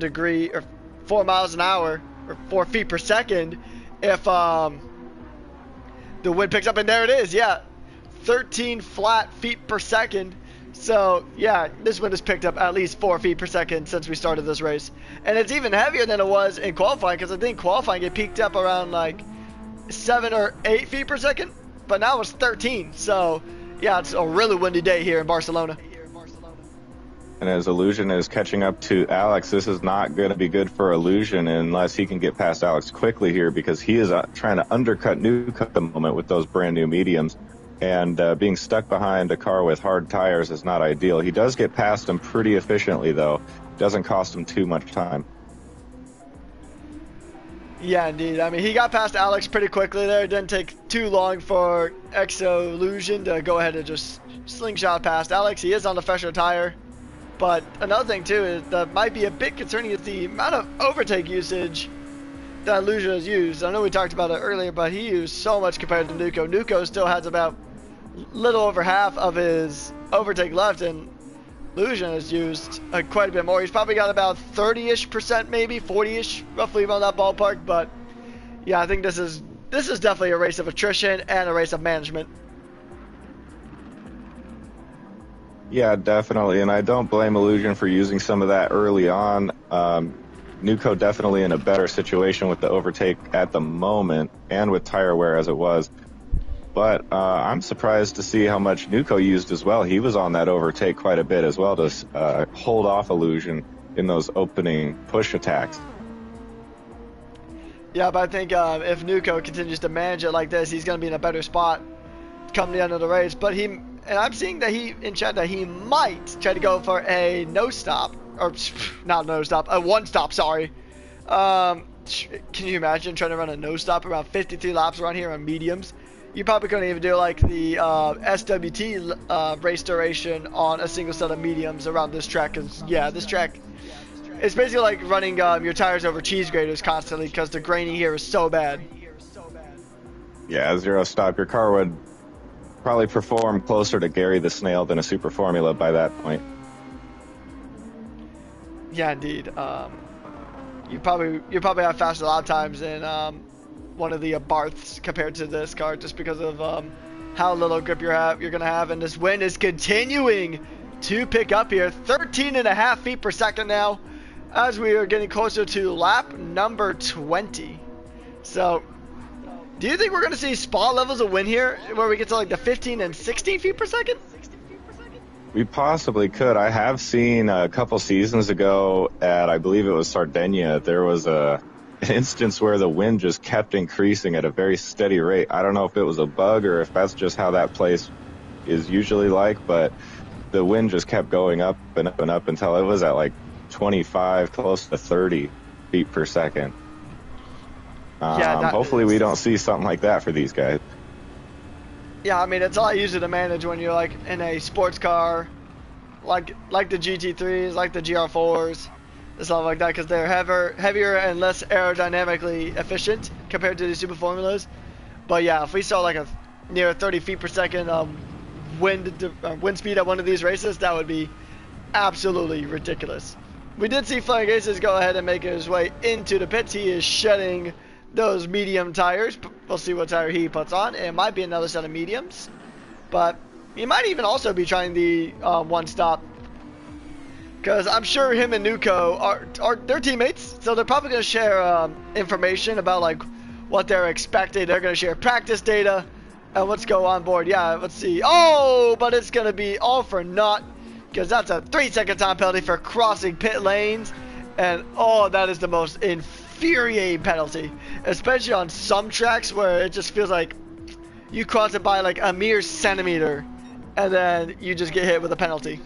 A: miles an hour or 4 feet per second if the wind picks up, and there it is. Yeah, 13 flat feet per second. So yeah, this wind has picked up at least 4 feet per second since we started this race, and it's even heavier than it was in qualifying, because I think qualifying it peaked up around like 7 or 8 feet per second, but now it's 13. So yeah, it's a really windy day here in Barcelona.
B: And as Illusion is catching up to Alex, this is not going to be good for Illusion unless he can get past Alex quickly here, because he is trying to undercut Nuko at the moment with those brand new mediums. And being stuck behind a car with hard tires is not ideal. He does get past him pretty efficiently, though. Doesn't cost him too much time.
A: Yeah, indeed. I mean, he got past Alex pretty quickly there. It didn't take too long for Exo Illusion to go ahead and just slingshot past Alex. He is on the fresher tire. But another thing, too, is that might be a bit concerning is the amount of overtake usage that Illusion has used. I know we talked about it earlier, but he used so much compared to Nuko. Nuko still has about little over half of his overtake left, and Illusion has used quite a bit more. He's probably got about 30-ish%, maybe 40-ish, roughly around that ballpark. But yeah, I think this is definitely a race of attrition and a race of management.
B: Yeah, definitely, and I don't blame Illusion for using some of that early on. Nuko definitely in a better situation with the overtake at the moment, and with tire wear as it was. But I'm surprised to see how much Nuko used as well. He was on that overtake quite a bit as well to hold off Illusion in those opening push attacks.
A: Yeah, but I think if Nuko continues to manage it like this, he's going to be in a better spot come the end of the race. But and I'm seeing that in chat that he might try to go for a no stop, or not no stop, a one stop. Sorry. Can you imagine trying to run a no stop around 53 laps around here on mediums? You probably couldn't even do like the SWT race duration on a single set of mediums around this track. Cause yeah, this track, it's basically like running your tires over cheese graters constantly because the graining here is so bad.
B: Yeah, zero stop. Your car would probably perform closer to Gary the Snail than a Super Formula by that point.
A: Yeah, indeed. You probably have faster lap times in one of the Barths compared to this car, just because of how little grip you're gonna have, and this wind is continuing to pick up here. 13.5 feet per second now, as we are getting closer to lap number 20. So, do you think we're gonna see spot levels of wind here, where we get to like the 15 and 16 feet per second?
B: We possibly could. I have seen a couple seasons ago at, I believe it was Sardinia, there was an instance where the wind just kept increasing at a very steady rate. I don't know if it was a bug or if that's just how that place is usually like, but the wind just kept going up and up and up until it was at like 25, close to 30 feet per second. Hopefully we don't see something like that for these guys.
A: Yeah, I mean, it's a lot easier to manage when you're like in a sports car, like the GT3s, like the GR4s, and stuff like that, because they're heavier and less aerodynamically efficient compared to the Super Formulas. But yeah, if we saw like a near 30 feet per second wind speed at one of these races, that would be absolutely ridiculous. We did see Flying Aces go ahead and make his way into the pits. He is shedding those medium tires. We'll see what tire he puts on. It might be another set of mediums, but he might even also be trying the one stop, because I'm sure him and Nuko are they're teammates, so they're probably going to share information about like what they're expecting. They're going to share practice data and what's going on board. Yeah, let's see. Oh, but it's going to be all for naught, because that's a 3-second time penalty for crossing pit lanes, and oh, that is the most infuriating penalty, especially on some tracks where it just feels like you cross it by like a mere centimeter and then you just get hit with a penalty.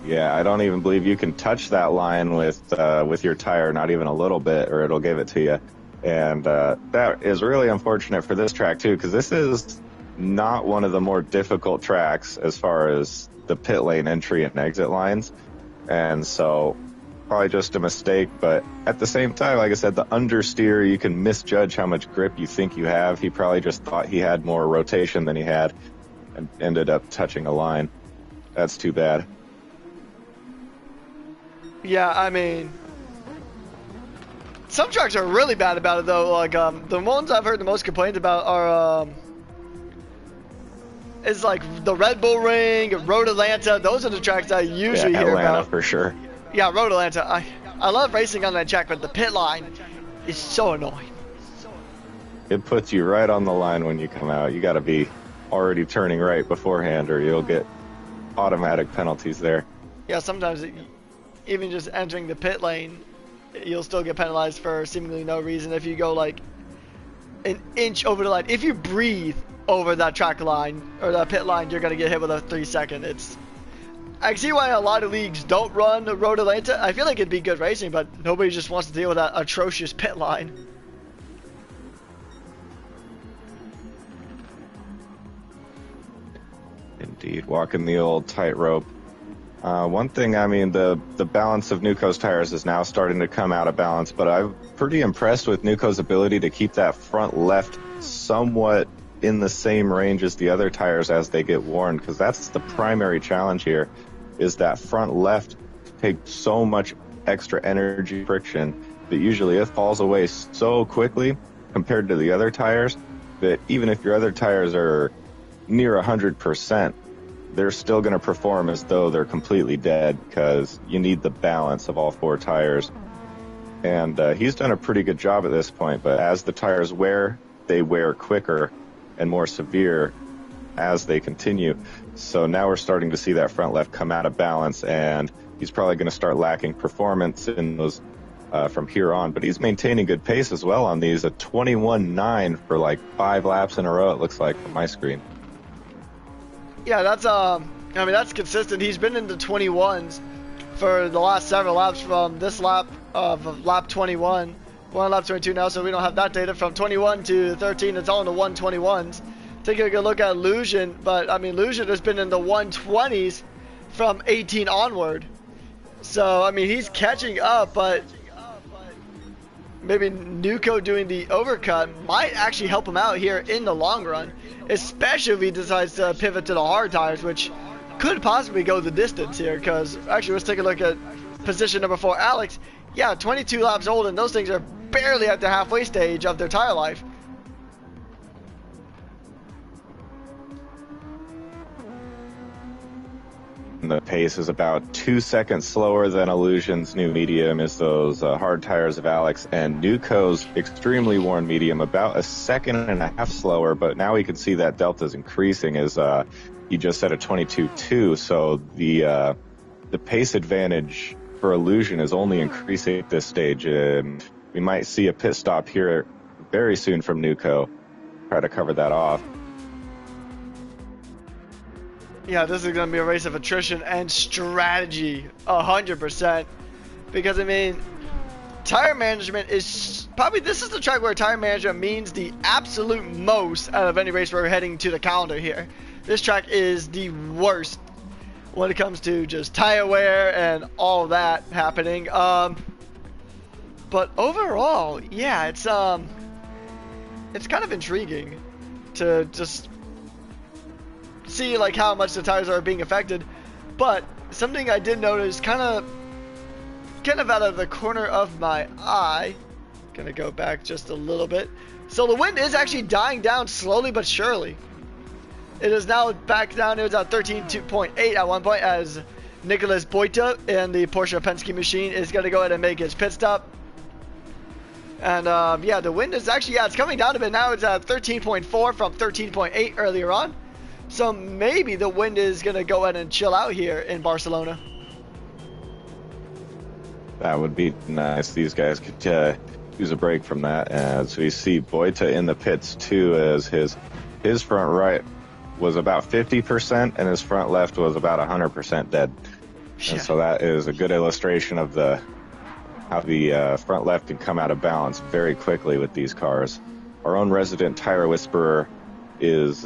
B: Yeah, I don't even believe you can touch that line with your tire, not even a little bit, or it'll give it to you. And that is really unfortunate for this track too, because this is not one of the more difficult tracks as far as the pit lane entry and exit lines. And so probably just a mistake, but at the same time, like I said, the understeer, you can misjudge how much grip you think you have. He probably just thought he had more rotation than he had and ended up touching a line. That's too bad.
A: Yeah, I mean, some tracks are really bad about it though. Like the ones I've heard the most complaints about are is like the Red Bull Ring, Road Atlanta. Those are the tracks I usually hear
B: Atlanta
A: about.
B: for sure.
A: Yeah, Road Atlanta. I love racing on that track, but the pit line is so annoying.
B: It puts you right on the line when you come out. You got to be already turning right beforehand, or you'll get automatic penalties there.
A: Yeah, sometimes even just entering the pit lane, you'll still get penalized for seemingly no reason if you go like an inch over the line. If you breathe over that track line or that pit line, you're gonna get hit with a 3-second. I can see why a lot of leagues don't run Road Atlanta. I feel like it'd be good racing, but nobody just wants to deal with that atrocious pit line.
B: Indeed, walking the old tightrope. One thing, I mean, the balance of Nuco's tires is now starting to come out of balance, but I'm pretty impressed with Nuco's ability to keep that front left somewhat in the same range as the other tires as they get worn, because that's the primary challenge here, is that front left takes so much extra energy friction that usually it falls away so quickly compared to the other tires that even if your other tires are near 100%, they're still going to perform as though they're completely dead because you need the balance of all four tires. And he's done a pretty good job at this point, but as the tires wear, they wear quicker and more severe as they continue. So now we're starting to see that front left come out of balance, and he's probably going to start lacking performance in those from here on. But he's maintaining good pace as well on these, a 21.9 for like 5 laps in a row, it looks like from my screen.
A: Yeah, that's I mean, that's consistent. He's been in the 21s for the last several laps from this lap of lap 21. We're on lap 22 now, so we don't have that data. From 21 to 13, it's all in the 121s. Taking a good look at Lujan, but I mean, Lujan has been in the 120s from 18 onward. So, I mean, he's catching up, but maybe Nuco doing the overcut might actually help him out here in the long run, especially if he decides to pivot to the hard tires, which could possibly go the distance here, because actually let's take a look at position number 4, Alex. Yeah, 22 laps old, and those things are barely at the halfway stage of their tire life.
B: The pace is about 2 seconds slower than Illusion's new medium is those hard tires of Alex, and Nuco's extremely worn medium about 1.5 seconds slower, but now we can see that delta's increasing as he just set a 22.2, so the pace advantage for Illusion is only increasing at this stage. We might see a pit stop here very soon from Nuco. Try to cover that off.
A: Yeah, this is going to be a race of attrition and strategy, 100%. Because, I mean, tire management is probably, this is the track where tire management means the absolute most out of any race we're heading to the calendar here. This track is the worst when it comes to just tire wear and all that happening. But overall, yeah, it's kind of intriguing to just see like how much the tires are being affected. But something I did notice kind of out of the corner of my eye, gonna go back just a little bit, so the wind is actually dying down slowly but surely. It is now back down. It was at 13.8 at one point as Nicholas Boita in the Porsche Penske machine is going to go ahead and make his pit stop. And yeah, the wind is actually, yeah, it's coming down a bit now. It's at 13.4 from 13.8 earlier on. So maybe the wind is going to go ahead and chill out here in Barcelona.
B: That would be nice. These guys could use a break from that. So you see Boita in the pits too, as his front right was about 50% and his front left was about 100% dead. Yeah. And so that is a good illustration of how the front left can come out of balance very quickly with these cars. Our own resident tire whisperer is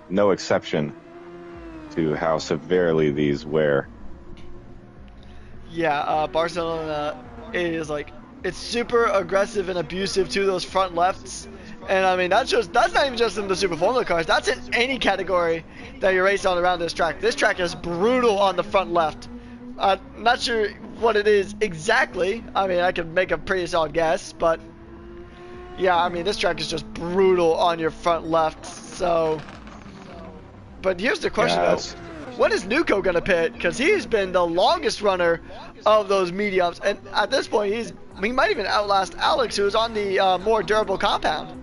B: no exception to how severely these wear.
A: Yeah, Barcelona is like, it's super aggressive and abusive to those front lefts. And I mean, that's not even just in the Super Formula cars. That's in any category that you race on around this track. This track is brutal on the front left. Not sure what it is exactly. I mean, I could make a pretty solid guess, but yeah, I mean, this track is just brutal on your front left. So, but here's the question though. When is Nuko going to pit? Because he's been the longest runner of those mediums. And at this point, he might even outlast Alex, who is on the more durable compound.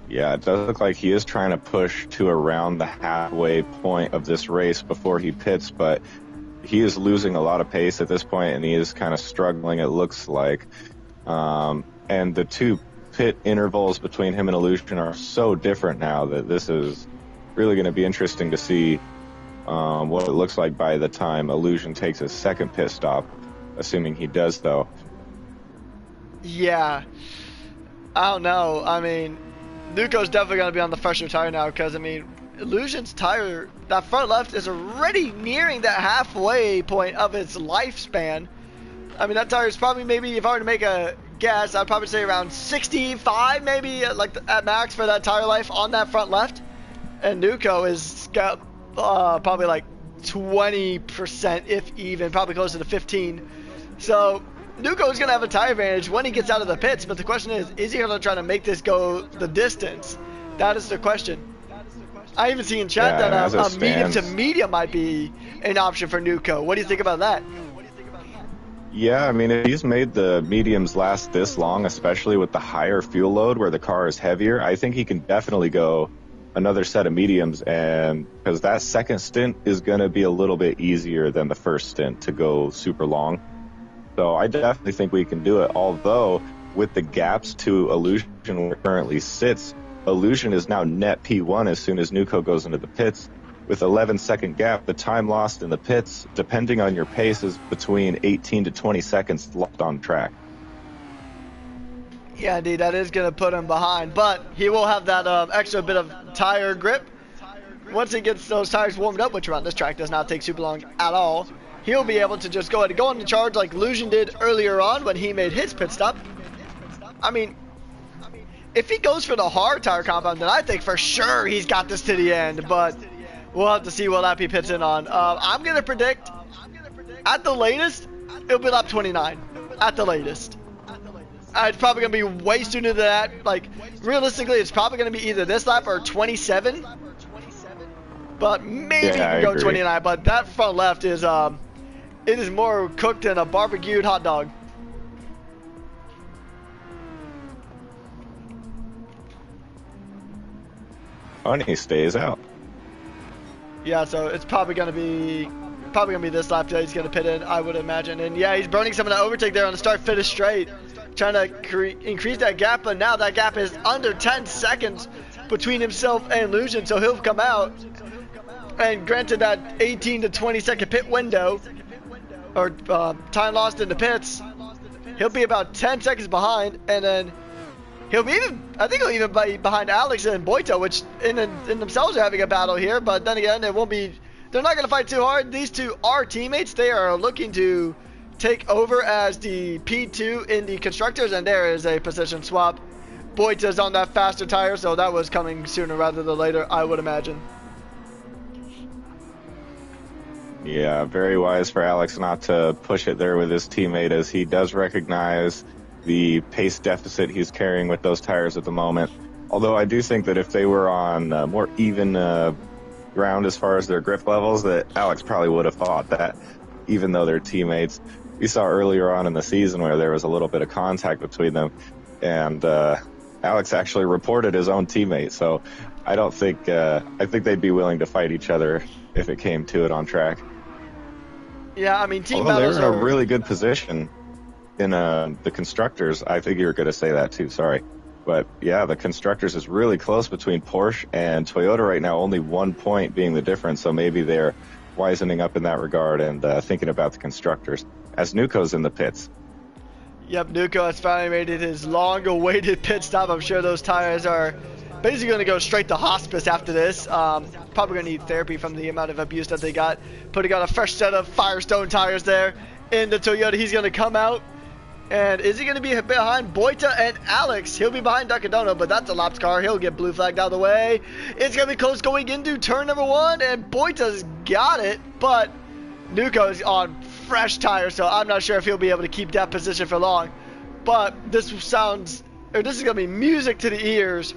B: Yeah, it does look like he is trying to push to around the halfway point of this race before he pits, but he is losing a lot of pace at this point, and he is kind of struggling, it looks like. And the two pit intervals between him and Illusion are so different now that this is really going to be interesting to see what it looks like by the time Illusion takes his second pit stop, assuming he does, though.
A: Yeah. I don't know. I mean, Nuko's definitely going to be on the fresher tire now because, I mean, Illusion's tire, that front left is already nearing that halfway point of its lifespan. I mean, that tire is probably, maybe, if I were to make a guess, I'd probably say around 65 maybe, like at max for that tire life on that front left. And Nuko is got probably like 20%, if even, probably closer to 15. So Nuko is going to have a tire advantage when he gets out of the pits, but the question is he going to try to make this go the distance? That is the question. I even see in chat that a medium to medium might be an option for Nuko. What do you think about that?
B: Yeah, I mean, if he's made the mediums last this long, especially with the higher fuel load where the car is heavier, I think he can definitely go another set of mediums, and because that second stint is going to be a little bit easier than the first stint to go super long. So I definitely think we can do it, although with the gaps to Illusion where it currently sits, Illusion is now net P1 as soon as Nuko goes into the pits. With 11-second gap, the time lost in the pits, depending on your pace, is between 18 to 20 seconds left on track.
A: Yeah, indeed, that is going to put him behind, but he will have that extra bit of tire grip. Once he gets those tires warmed up, which around this track does not take super long at all, he'll be able to just go ahead and go on the charge like Illusion did earlier on when he made his pit stop. I mean, if he goes for the hard tire compound, then I think for sure he's got this to the end, but we'll have to see what lap he pits in on. I'm going to predict, at the latest, it'll be lap 29. At the latest. It's probably going to be way sooner than that. Like, realistically, it's probably going to be either this lap or 27. But maybe you can go 29. But that front left is, it is more cooked than a barbecued hot dog.
B: And he stays out.
A: Yeah, so it's probably gonna be this lap that he's gonna pit in, I would imagine. And yeah, he's burning some of that overtake there on the start-finish straight, trying to increase that gap. But now that gap is under 10 seconds between himself and Illusion, so he'll come out. And granted that 18 to 20 second pit window, or time lost in the pits, he'll be about 10 seconds behind, and then he'll be I think he'll even be behind Alex and Boito, which in themselves are having a battle here. But then again, they're not going to fight too hard. These two are teammates. They are looking to take over as the P2 in the constructors, and there is a position swap. Boito's on that faster tire, so that was coming sooner rather than later, I would imagine.
B: Yeah, very wise for Alex not to push it there with his teammate, as he does recognize the pace deficit he's carrying with those tires at the moment. Although I do think that if they were on more even ground as far as their grip levels, that Alex probably would have fought that, even though they're teammates. We saw earlier on in the season where there was a little bit of contact between them, and Alex actually reported his own teammate. So I don't think I think they'd be willing to fight each other if it came to it on track.
A: Yeah, I mean,
B: they're in a really good position in the constructors. I think you were going to say that too, sorry. But yeah, the constructors is really close between Porsche and Toyota right now, only 1 point being the difference. So maybe they're wisening up in that regard and thinking about the constructors as Nuko's in the pits.
A: Yep, Nuko has finally made it his long-awaited pit stop. I'm sure those tires are basically going to go straight to hospice after this. Probably going to need therapy from the amount of abuse that they got. Putting on a fresh set of Firestone tires there in the Toyota. He's going to come out. And is he going to be behind Boita and Alex? He'll be behind Ducadono, but that's a laps car. He'll get blue flagged out of the way. It's going to be close going into turn number 1, and Boita's got it, but Nuko's on fresh tires, so I'm not sure if he'll be able to keep that position for long. But this is going to be music to the ears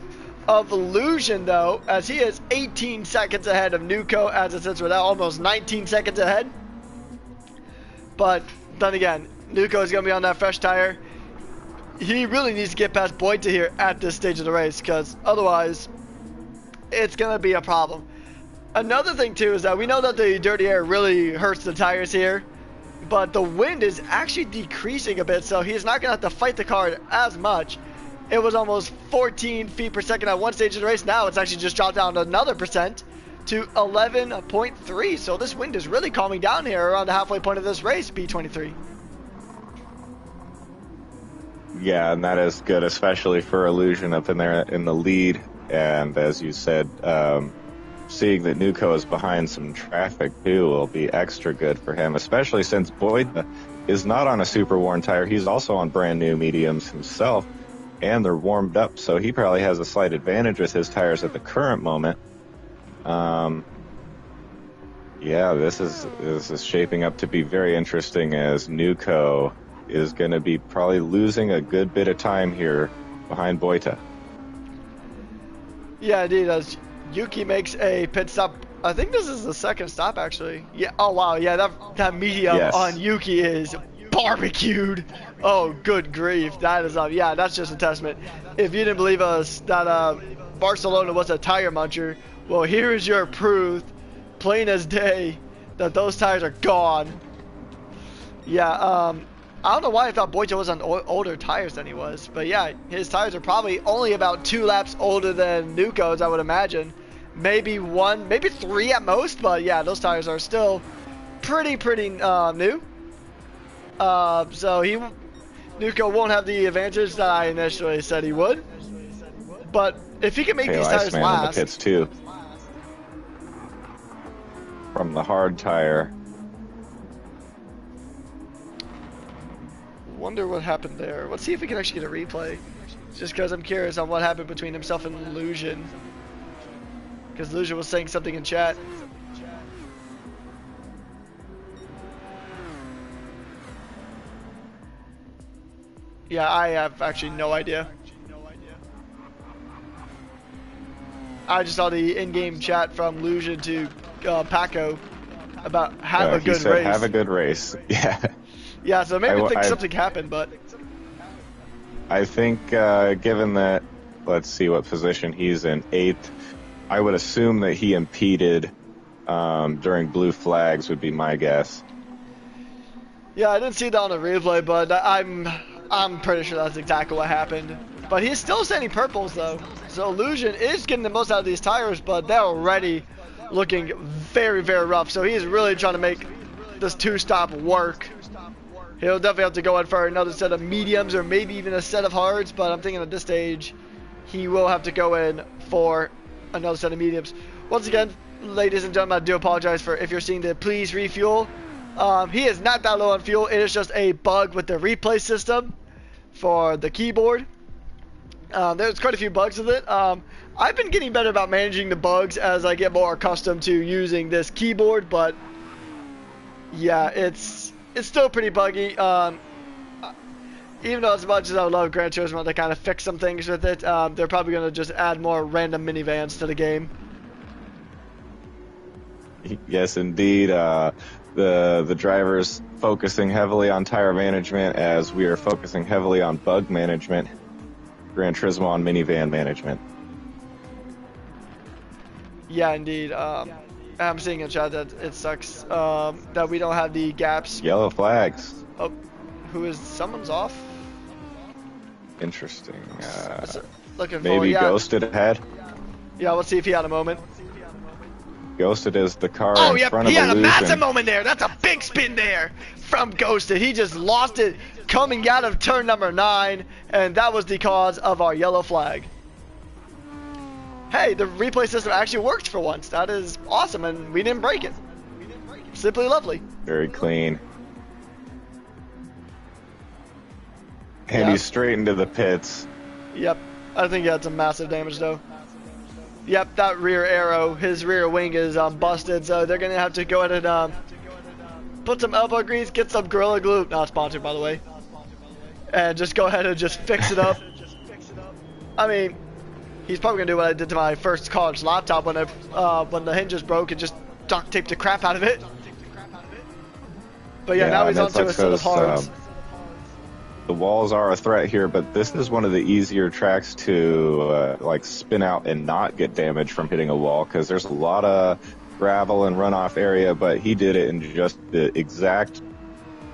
A: of Illusion, though, as he is 18 seconds ahead of Nuko, as it sits with that, almost 19 seconds ahead. But then again, Nuko is going to be on that fresh tire. He really needs to get past Boita here at this stage of the race, because otherwise it's going to be a problem. Another thing too is that we know that the dirty air really hurts the tires here, but the wind is actually decreasing a bit, so he's not going to have to fight the car as much. It was almost 14 feet per second at one stage of the race. Now it's actually just dropped down another percent to 11.3. So this wind is really calming down here around the halfway point of this race, B23.
B: Yeah, and that is good, especially for Illusion up in there in the lead. And as you said, seeing that Nuko is behind some traffic too will be extra good for him, especially since Boyd is not on a super worn tire. He's also on brand new mediums himself, and they're warmed up, so he probably has a slight advantage with his tires at the current moment. Yeah, this is shaping up to be very interesting, as Nuko is going to be probably losing a good bit of time here behind Boita.
A: Yeah, indeed, as Yuki makes a pit stop. I think this is the second stop, actually. Yeah. Oh, wow. Yeah, that medium on Yuki is barbecued. Oh, good grief. That is yeah, that's just a testament. If you didn't believe us that Barcelona was a tire muncher, well, here is your proof, plain as day, that those tires are gone. Yeah, I don't know why I thought Boita was on older tires than he was, but yeah, his tires are probably only about 2 laps older than Nuko's, I would imagine. Maybe 1, maybe 3 at most, but yeah, those tires are still pretty new. So Nuko won't have the advantage that I initially said he would. But if he can make these tires last,
B: in the pits too. From the hard tire.
A: Wonder what happened there. Let's see if we can actually get a replay. Just because I'm curious on what happened between himself and Illusion. Because Illusion was saying something in chat. Yeah, I have actually no idea. I just saw the in-game chat from Illusion to Paco about have a good race.
B: Have a good race. Yeah.
A: Yeah, so maybe something happened, but
B: I think given that, let's see what position he's in, 8th, I would assume that he impeded during blue flags would be my guess.
A: Yeah, I didn't see that on the replay, but I'm pretty sure that's exactly what happened. But he's still sending purples though, so Illusion is getting the most out of these tires, but they're already looking very rough. So he's really trying to make this 2-stop work. He'll definitely have to go in for another set of mediums or maybe even a set of hards, but I'm thinking at this stage he will have to go in for another set of mediums. Once again, ladies and gentlemen, I do apologize for if you're seeing the please refuel. He is not that low on fuel. It is just a bug with the replay system for the keyboard. There's quite a few bugs with it. I've been getting better about managing the bugs as I get more accustomed to using this keyboard, but yeah, it's still pretty buggy. Even though as much as I would love Gran Turismo to kind of fix some things with it, they're probably going to just add more random minivans to the game.
B: Yes, indeed. The drivers focusing heavily on tire management as we are focusing heavily on bug management. Gran Turismo on minivan management.
A: Yeah, indeed. I'm seeing in chat that it sucks that we don't have the gaps.
B: Yellow flags.
A: Oh, someone's off?
B: Interesting.
A: Looking
B: maybe
A: forward, yeah.
B: Ghosted ahead.
A: Yeah, let's see if he had a moment.
B: Ghosted is the car
A: in
B: front of
A: he had
B: Illusion.
A: A massive moment there. That's a big spin there from Ghosted. He just lost it coming out of turn number 9, and that was the cause of our yellow flag. hey, the replay system actually worked for once. That is awesome, and we didn't break it. Simply lovely.
B: Very clean. And
A: Yeah.
B: he's straight into the pits.
A: Yep. I think he had some massive damage, though. Yep, that rear arrow, his rear wing is busted, so they're going to have to go ahead and put some elbow grease, get some Gorilla Glue, not sponsored by the way, and just go ahead and just fix it up. I mean, he's probably going to do what I did to my first college laptop when the hinges broke and just duct taped the crap out of it. But yeah, now he's onto a set of hards.
B: The walls are a threat here, but this is one of the easier tracks to like spin out and not get damage from hitting a wall, because there's a lot of gravel and runoff area, but he did it in just the exact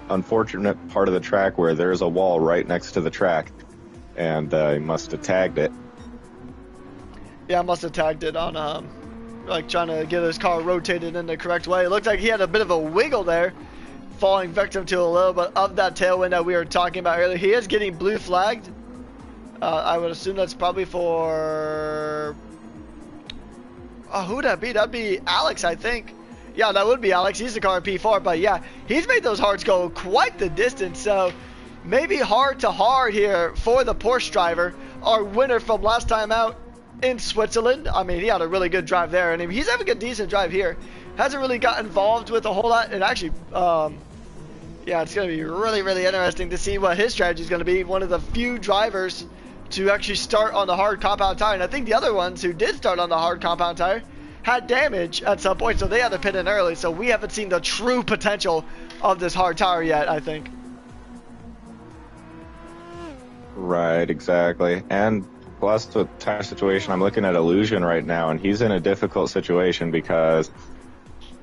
B: unfortunate part of the track where there's a wall right next to the track, and he must have tagged it.
A: Yeah, I must have tagged it on like trying to get his car rotated in the correct way. It looked like he had a bit of a wiggle there, falling victim to a little bit of that tailwind that we were talking about earlier. He is getting blue flagged. I would assume that's probably for... Oh, who would that be? That'd be Alex, I think. Yeah, that would be Alex. He's the car in P4, but yeah, he's made those hards go quite the distance, so maybe hard to hard here for the Porsche driver, our winner from last time out in Switzerland. I mean, he had a really good drive there, and he's having a decent drive here. Hasn't really got involved with a whole lot, and actually, yeah, it's going to be really, really interesting to see what his strategy is going to be. One of the few drivers to actually start on the hard compound tire, and I think the other ones who did start on the hard compound tire had damage at some point, so they had to pit in early, so we haven't seen the true potential of this hard tire yet, I think.
B: Right, exactly. And plus with tire situation, I'm looking at Illusion right now, and he's in a difficult situation because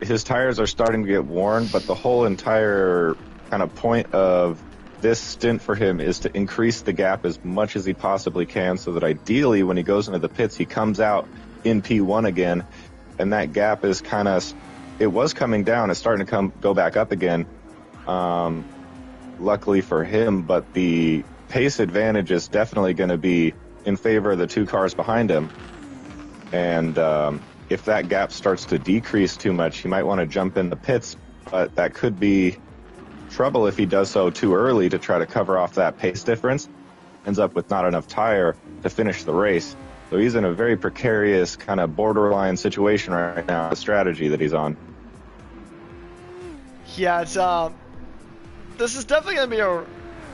B: his tires are starting to get worn, but the whole entire kind of point of this stint for him is to increase the gap as much as he possibly can, so that ideally when he goes into the pits, he comes out in P1 again, and that gap is kind of, it was coming down, it's starting to go back up again, luckily for him, but the pace advantage is definitely going to be in favor of the two cars behind him, and if that gap starts to decrease too much, he might want to jump in the pits, but that could be trouble if he does so too early to try to cover off that pace difference, ends up with not enough tire to finish the race. So he's in a very precarious kind of borderline situation right now, the strategy that he's on.
A: Yeah, it's this is definitely going to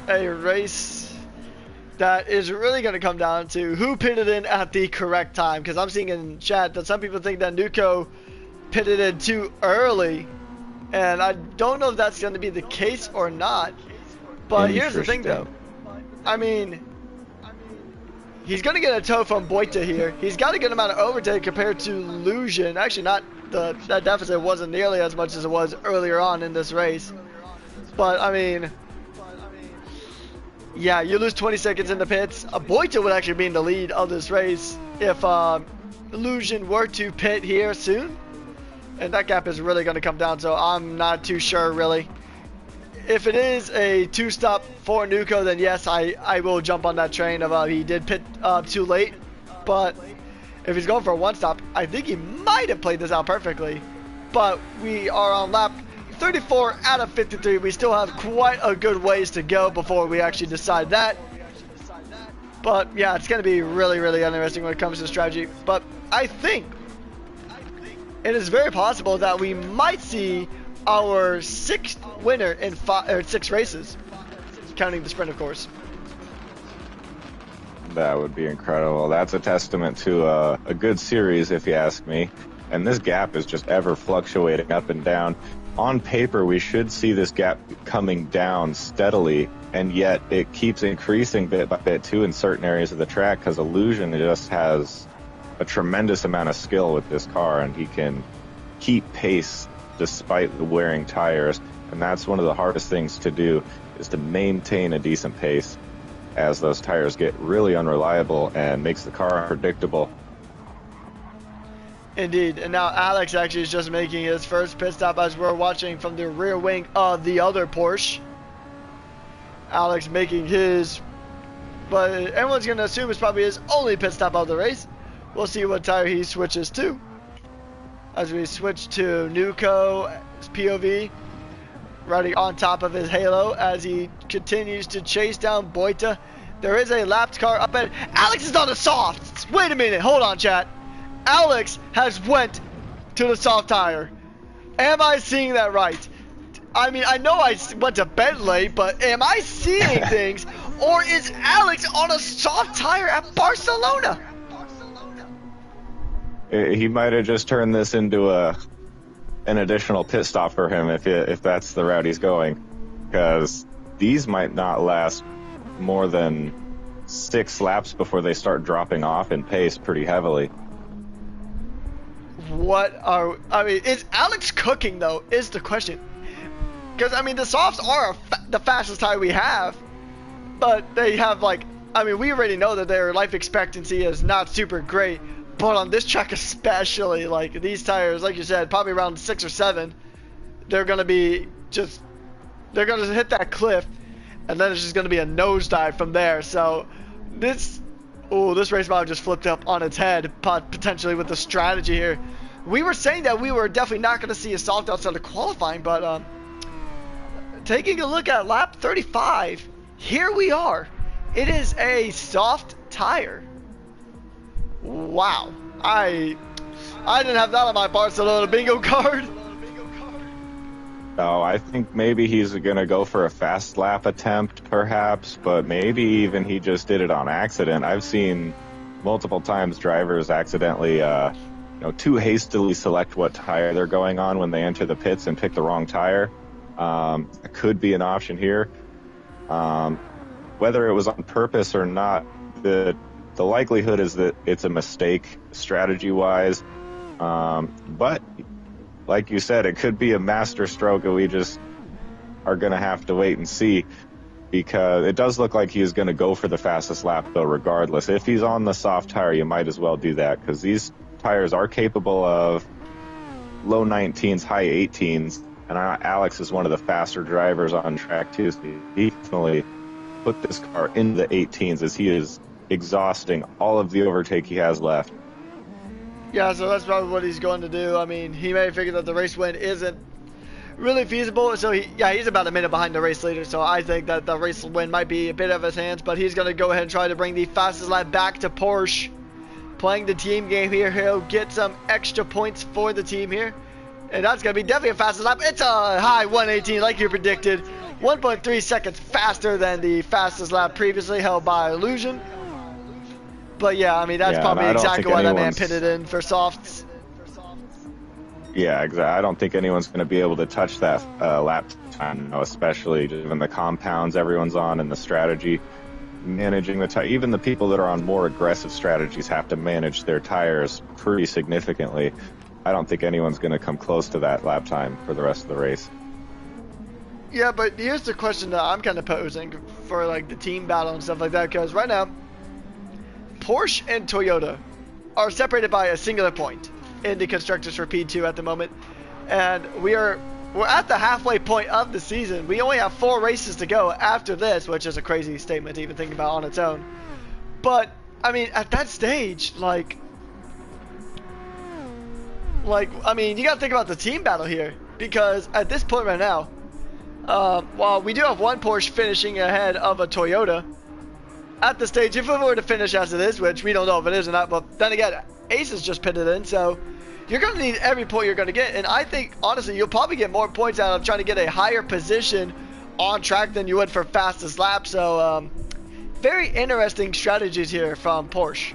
A: be a race that is really going to come down to who pitted in at the correct time, because I'm seeing in chat that some people think that Nuko pitted in too early, and I don't know if that's going to be the case or not. But here's the thing, though. I mean, he's going to get a tow from Boita here. He's got a good amount of overtake compared to Illusion. Actually, not that deficit wasn't nearly as much as it was earlier on in this race. But, I mean, yeah, you lose 20 seconds in the pits. Boita would actually be in the lead of this race if Illusion were to pit here soon. And that gap is really going to come down, so I'm not too sure, really. If it is a two-stop for Nuko, then yes, I will jump on that train of he did pit too late. But if he's going for a one-stop, I think he might have played this out perfectly. But we are on lap 34 out of 53. We still have quite a good ways to go before we actually decide that. But yeah, it's going to be really, really interesting when it comes to strategy. But I think it is very possible that we might see our sixth winner in 6 races, counting the sprint, of course.
B: That would be incredible. That's a testament to a good series, if you ask me. And this gap is just ever fluctuating up and down. On paper, we should see this gap coming down steadily, and yet it keeps increasing bit by bit too in certain areas of the track, because Illusion just has a tremendous amount of skill with this car, and he can keep pace despite the wearing tires. And that's one of the hardest things to do, is to maintain a decent pace as those tires get really unreliable and makes the car unpredictable.
A: Indeed, and now Alex actually is just making his first pit stop as we're watching from the rear wing of the other Porsche. Alex making his, but everyone's going to assume it's probably his only pit stop of the race. We'll see what tire he switches to. As we switch to Nuco POV, riding on top of his Halo as he continues to chase down Boita. There is a lapped car up at Alex is on the softs. Wait a minute, hold on, chat. Alex has went to the soft tire. Am I seeing that right? I mean, I know I went to bed late, but am I seeing things? Or is Alex on a soft tire at Barcelona?
B: He might have just turned this into an additional pit stop for him if that's the route he's going, because these might not last more than 6 laps before they start dropping off in pace pretty heavily.
A: I mean, is Alex cooking though, is the question. Because, I mean, the softs are the fastest tire we have, but they have, like, I mean, we already know that their life expectancy is not super great, but on this track especially, like, these tires, like you said, probably around 6 or 7, they're going to be just, they're going to hit that cliff, and then it's just going to be a nosedive from there. So, this race mod just flipped up on its head, potentially with the strategy here. We were saying that we were definitely not going to see a soft outside of qualifying, but, taking a look at lap 35, here we are. It is a soft tire. Wow. I didn't have that on my Barcelona bingo card.
B: Oh, I think maybe he's going to go for a fast lap attempt, perhaps, but maybe even he just did it on accident. I've seen multiple times drivers accidentally, too hastily select what tire they're going on when they enter the pits and pick the wrong tire. It could be an option here. Whether it was on purpose or not, the likelihood is that it's a mistake strategy-wise. But like you said, it could be a master stroke, and we just are going to have to wait and see, because it does look like he's going to go for the fastest lap, though, regardless. If he's on the soft tire, you might as well do that, because these tires are capable of low 19s, high 18s, and Alex is one of the faster drivers on track, too, so he definitely put this car in the 18s as he is exhausting all of the overtake he has left.
A: Yeah, so that's probably what he's going to do. I mean, he may figure that the race win isn't really feasible, so he's about a minute behind the race leader, so I think that the race win might be a bit of his hands, but he's going to go ahead and try to bring the fastest lap back to Porsche. Playing the team game here, he'll get some extra points for the team here, and that's going to be definitely a fastest lap. It's a high 118 like you predicted, 1.3 seconds faster than the fastest lap previously held by Illusion. But yeah, I mean, that's probably exactly why that man pitted in for softs.
B: Yeah, exactly. I don't think anyone's going to be able to touch that lap time, especially given the compounds everyone's on and the strategy. Managing the tire, even the people that are on more aggressive strategies have to manage their tires pretty significantly. I don't think anyone's going to come close to that lap time for the rest of the race.
A: Yeah, but here's the question that I'm kind of posing for like the team battle and stuff like that, because right now, Porsche and Toyota are separated by a singular point in the Constructors for P2 at the moment, and we're at the halfway point of the season. We only have 4 races to go after this, which is a crazy statement to even think about on its own. But I mean, at that stage, like I mean, you got to think about the team battle here, because at this point right now, while we do have one Porsche finishing ahead of a Toyota. At the stage, if it were to finish as it is, which we don't know if it is or not, but then again, Ace has just pitted in, so you're going to need every point you're going to get, and I think, honestly, you'll probably get more points out of trying to get a higher position on track than you would for fastest lap, so very interesting strategies here from Porsche.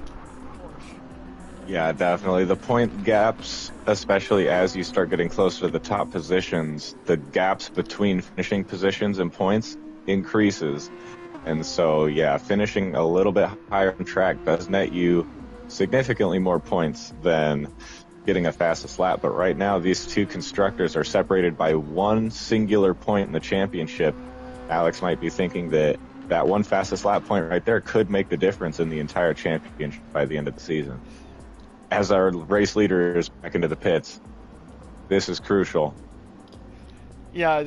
B: Yeah, definitely. The point gaps, especially as you start getting closer to the top positions, the gaps between finishing positions and points increases. And so, yeah, finishing a little bit higher on track does net you significantly more points than getting a fastest lap. But right now, these two constructors are separated by one singular point in the championship. Alex might be thinking that that one fastest lap point right there could make the difference in the entire championship by the end of the season. As our race leader is back into the pits, this is crucial.
A: Yeah,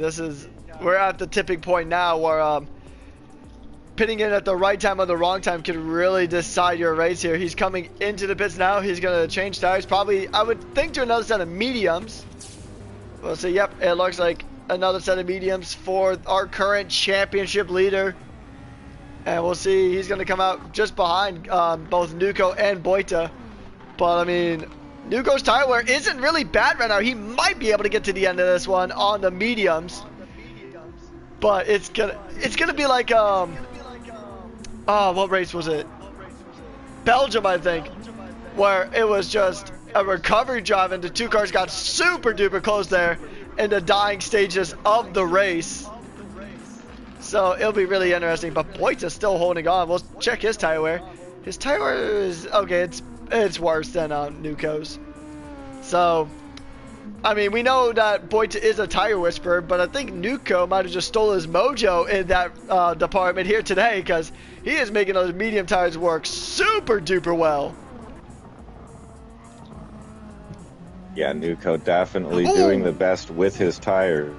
A: we're at the tipping point now where pitting in at the right time or the wrong time can really decide your race here. He's coming into the pits now. He's going to change tires. Probably, I would think, to another set of mediums. We'll see. Yep, it looks like another set of mediums for our current championship leader. And we'll see. He's going to come out just behind both Nuko and Boita. But, I mean, Nuko's tire wear isn't really bad right now. He might be able to get to the end of this one on the mediums. But it's gonna be like what race was it? Belgium, I think, where it was just a recovery drive and the two cars got super duper close there in the dying stages of the race. So it'll be really interesting. But Boita's still holding on. We'll check his tire wear. His tire wear is okay. It's worse than Nuko's. So, I mean, we know that Boita is a tire whisperer, but I think Nuko might have just stole his mojo in that department here today, because he is making those medium tires work super duper well.
B: Yeah, Nuko definitely doing the best with his tire.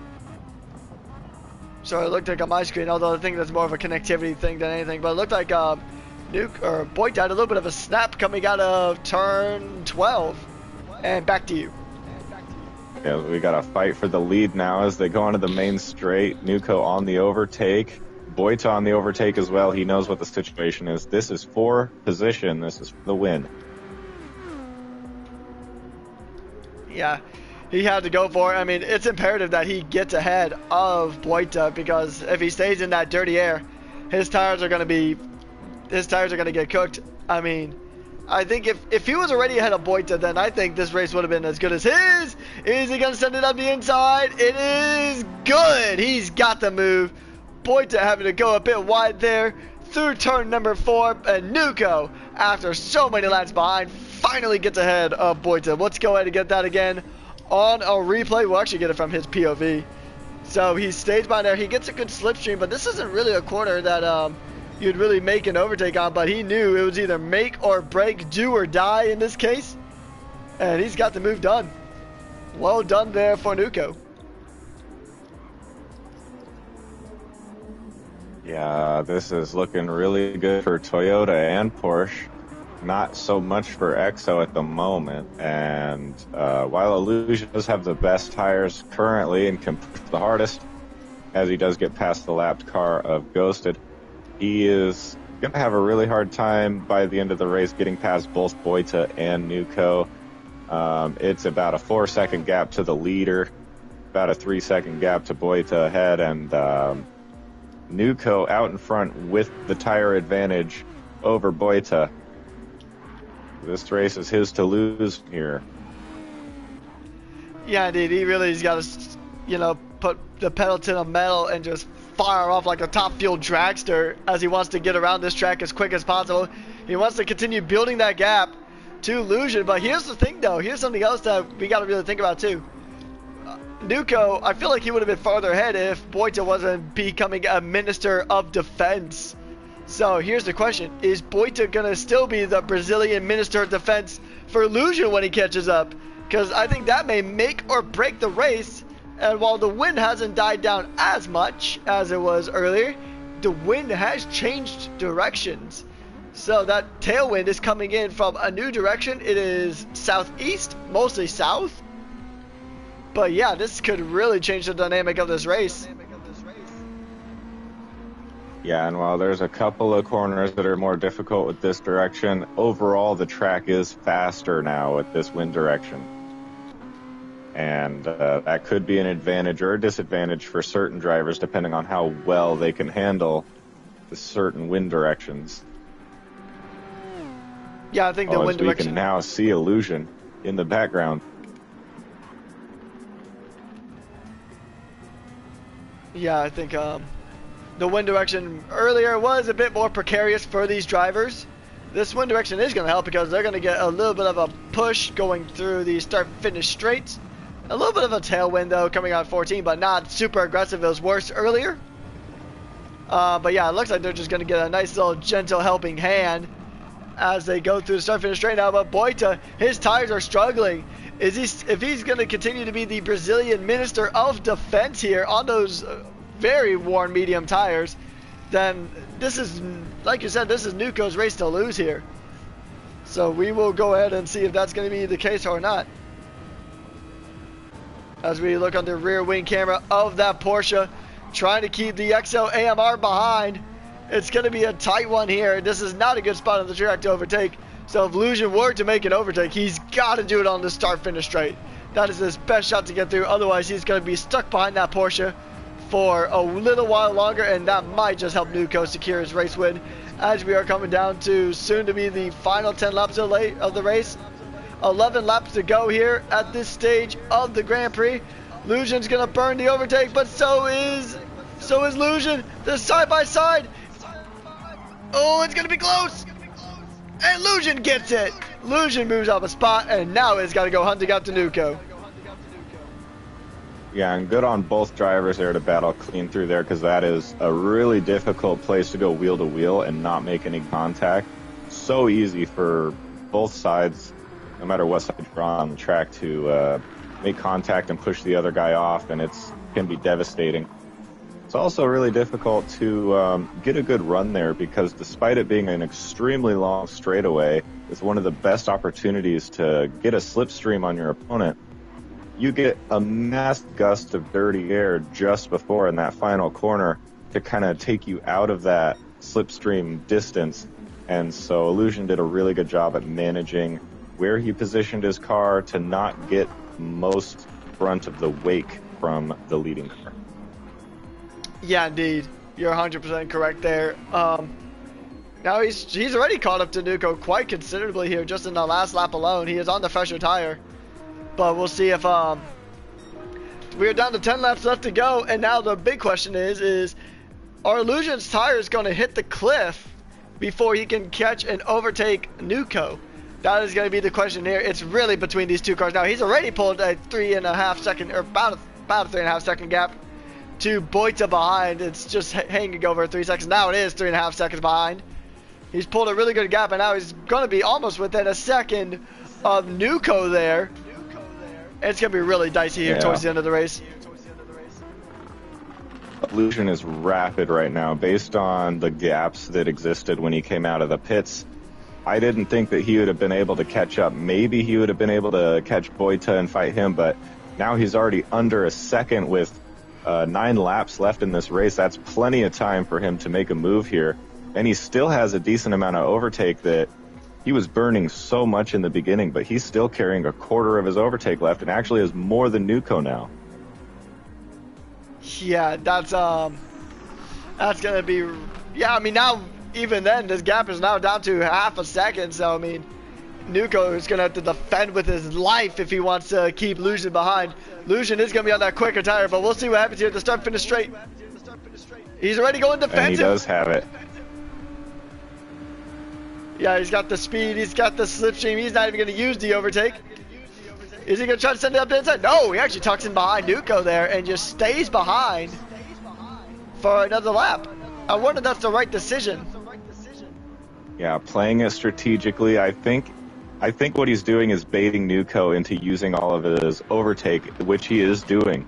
A: So it looked like on my screen, although I think that's more of a connectivity thing than anything, but it looked like Boita had a little bit of a snap coming out of turn 12. And back to you.
B: Yeah, we got a fight for the lead now as they go onto the main straight. Nuko on the overtake. Boita on the overtake as well. He knows what the situation is. This is for position. This is for the win.
A: Yeah, he had to go for it. I mean, it's imperative that he gets ahead of Boita, because if he stays in that dirty air, his tires are going to get cooked. I mean, I think if he was already ahead of Boita, then I think this race would have been as good as his. Is he going to send it up the inside? It is good. He's got the move. Boita having to go a bit wide there through turn number 4. And Nuko, after so many laps behind, finally gets ahead of Boita. Let's go ahead and get that again on a replay. We'll actually get it from his POV. So he stays by there. He gets a good slipstream, but this isn't really a corner that you'd really make an overtake on, but he knew it was either make or break, do or die in this case, and he's got the move done. Well done there for Nuko.
B: Yeah, this is looking really good for Toyota and Porsche. Not so much for EXO at the moment, and while Illusion does have the best tires currently and can push the hardest, as he does get past the lapped car of Ghosted, he is going to have a really hard time by the end of the race getting past both Boita and Nuko. It's about a 4-second gap to the leader, about a 3-second gap to Boita ahead, and Nuko out in front with the tire advantage over Boita. This race is his to lose here.
A: Yeah, indeed. He really has got to, put the pedal to the metal and just fire off like a top fuel dragster as he wants to get around this track as quick as possible. He wants to continue building that gap to Illusion. But here's the thing, though. Here's something else that we got to really think about, too. Nuko, I feel like he would have been farther ahead if Boita wasn't becoming a minister of defense. So here's the question. Is Boita going to still be the Brazilian minister of defense for Illusion when he catches up? Because I think that may make or break the race. And while the wind hasn't died down as much as it was earlier, the wind has changed directions. So that tailwind is coming in from a new direction. It is southeast, mostly south. But yeah, this could really change the dynamic of this race.
B: Yeah, and while there's a couple of corners that are more difficult with this direction, overall the track is faster now with this wind direction. And that could be an advantage or a disadvantage for certain drivers depending on how well they can handle the certain wind directions.
A: Yeah, I think the wind direction.
B: We can now see Illusion in the background.
A: Yeah, I think the wind direction earlier was a bit more precarious for these drivers. This wind direction is going to help because they're going to get a little bit of a push going through the start-finish straights. A little bit of a tailwind, though, coming out 14, but not super aggressive. It was worse earlier. But yeah, it looks like they're just going to get a nice little gentle helping hand as they go through the start-finish straight now. But Boita, his tires are struggling. If he's going to continue to be the Brazilian minister of defense here on those very worn medium tires, then this is, like you said, this is Nuco's race to lose here. So we will go ahead and see if that's going to be the case or not. As we look on the rear wing camera of that Porsche, trying to keep the XO AMR behind. It's going to be a tight one here. This is not a good spot on the track to overtake. So if Lucian were to make an overtake, he's got to do it on the start-finish straight. That is his best shot to get through. Otherwise, he's going to be stuck behind that Porsche for a little while longer, and that might just help Nuco secure his race win. As we are coming down to soon to be the final 10 laps of the race. 11 laps to go here at this stage of the Grand Prix. Lucian's going to burn the overtake, but so is Lucian. They're side by side. Oh, it's going to be close. And Lucian gets it. Lucian moves up a spot, and now he's got to go hunting out to Nuco.
B: Yeah, and good on both drivers there to battle clean through there, because that is a really difficult place to go wheel to wheel and not make any contact. So easy for both sides, no matter what side you're on the track, to make contact and push the other guy off, and it can be devastating. It's also really difficult to get a good run there, because despite it being an extremely long straightaway, it's one of the best opportunities to get a slipstream on your opponent. You get a massive gust of dirty air just before in that final corner to kind of take you out of that slipstream distance. And so Illusion did a really good job at managing where he positioned his car to not get most brunt of the wake from the leading car.
A: Yeah, indeed. You're 100% correct there. Now he's already caught up to Nuco quite considerably here just in the last lap alone. He is on the fresher tire. But we'll see if we're down to 10 laps left to go, and now the big question is are Illusion's tires going to hit the cliff before he can catch and overtake Nuco? That is going to be the question here. It's really between these two cars now. He's already pulled a 3.5 second, or about a 3.5 second gap to Boita behind. It's just hanging over 3 seconds. Now it is 3.5 seconds behind. He's pulled a really good gap, and now he's going to be almost within a second of Nuco there. It's going to be really dicey here towards the end of the race.
B: Illusion is rapid right now based on the gaps that existed when he came out of the pits. I didn't think that he would have been able to catch up. Maybe he would have been able to catch Boita and fight him, but now he's already under a second with 9 laps left in this race. That's plenty of time for him to make a move here. And he still has a decent amount of overtake that he was burning so much in the beginning, but he's still carrying a quarter of his overtake left and actually has more than Nuco now. Yeah,
A: that's going to be, I mean, now, even then, this gap is now down to half a second, so, I mean, Nuco is going to have to defend with his life if he wants to keep Lucian behind. Lucian is going to be on that quicker tire, but we'll see what happens here at the start-finish straight. He's already going defensive.
B: And he does have it.
A: Yeah, he's got the speed, he's got the slipstream, he's not even going to use the overtake. Is he going to try to send it up the inside? No, he actually tucks in behind Nuco there and just stays behind for another lap. I wonder if that's the right decision.
B: Yeah, playing it strategically. I think what he's doing is baiting Nuco into using all of his overtake, which he is doing.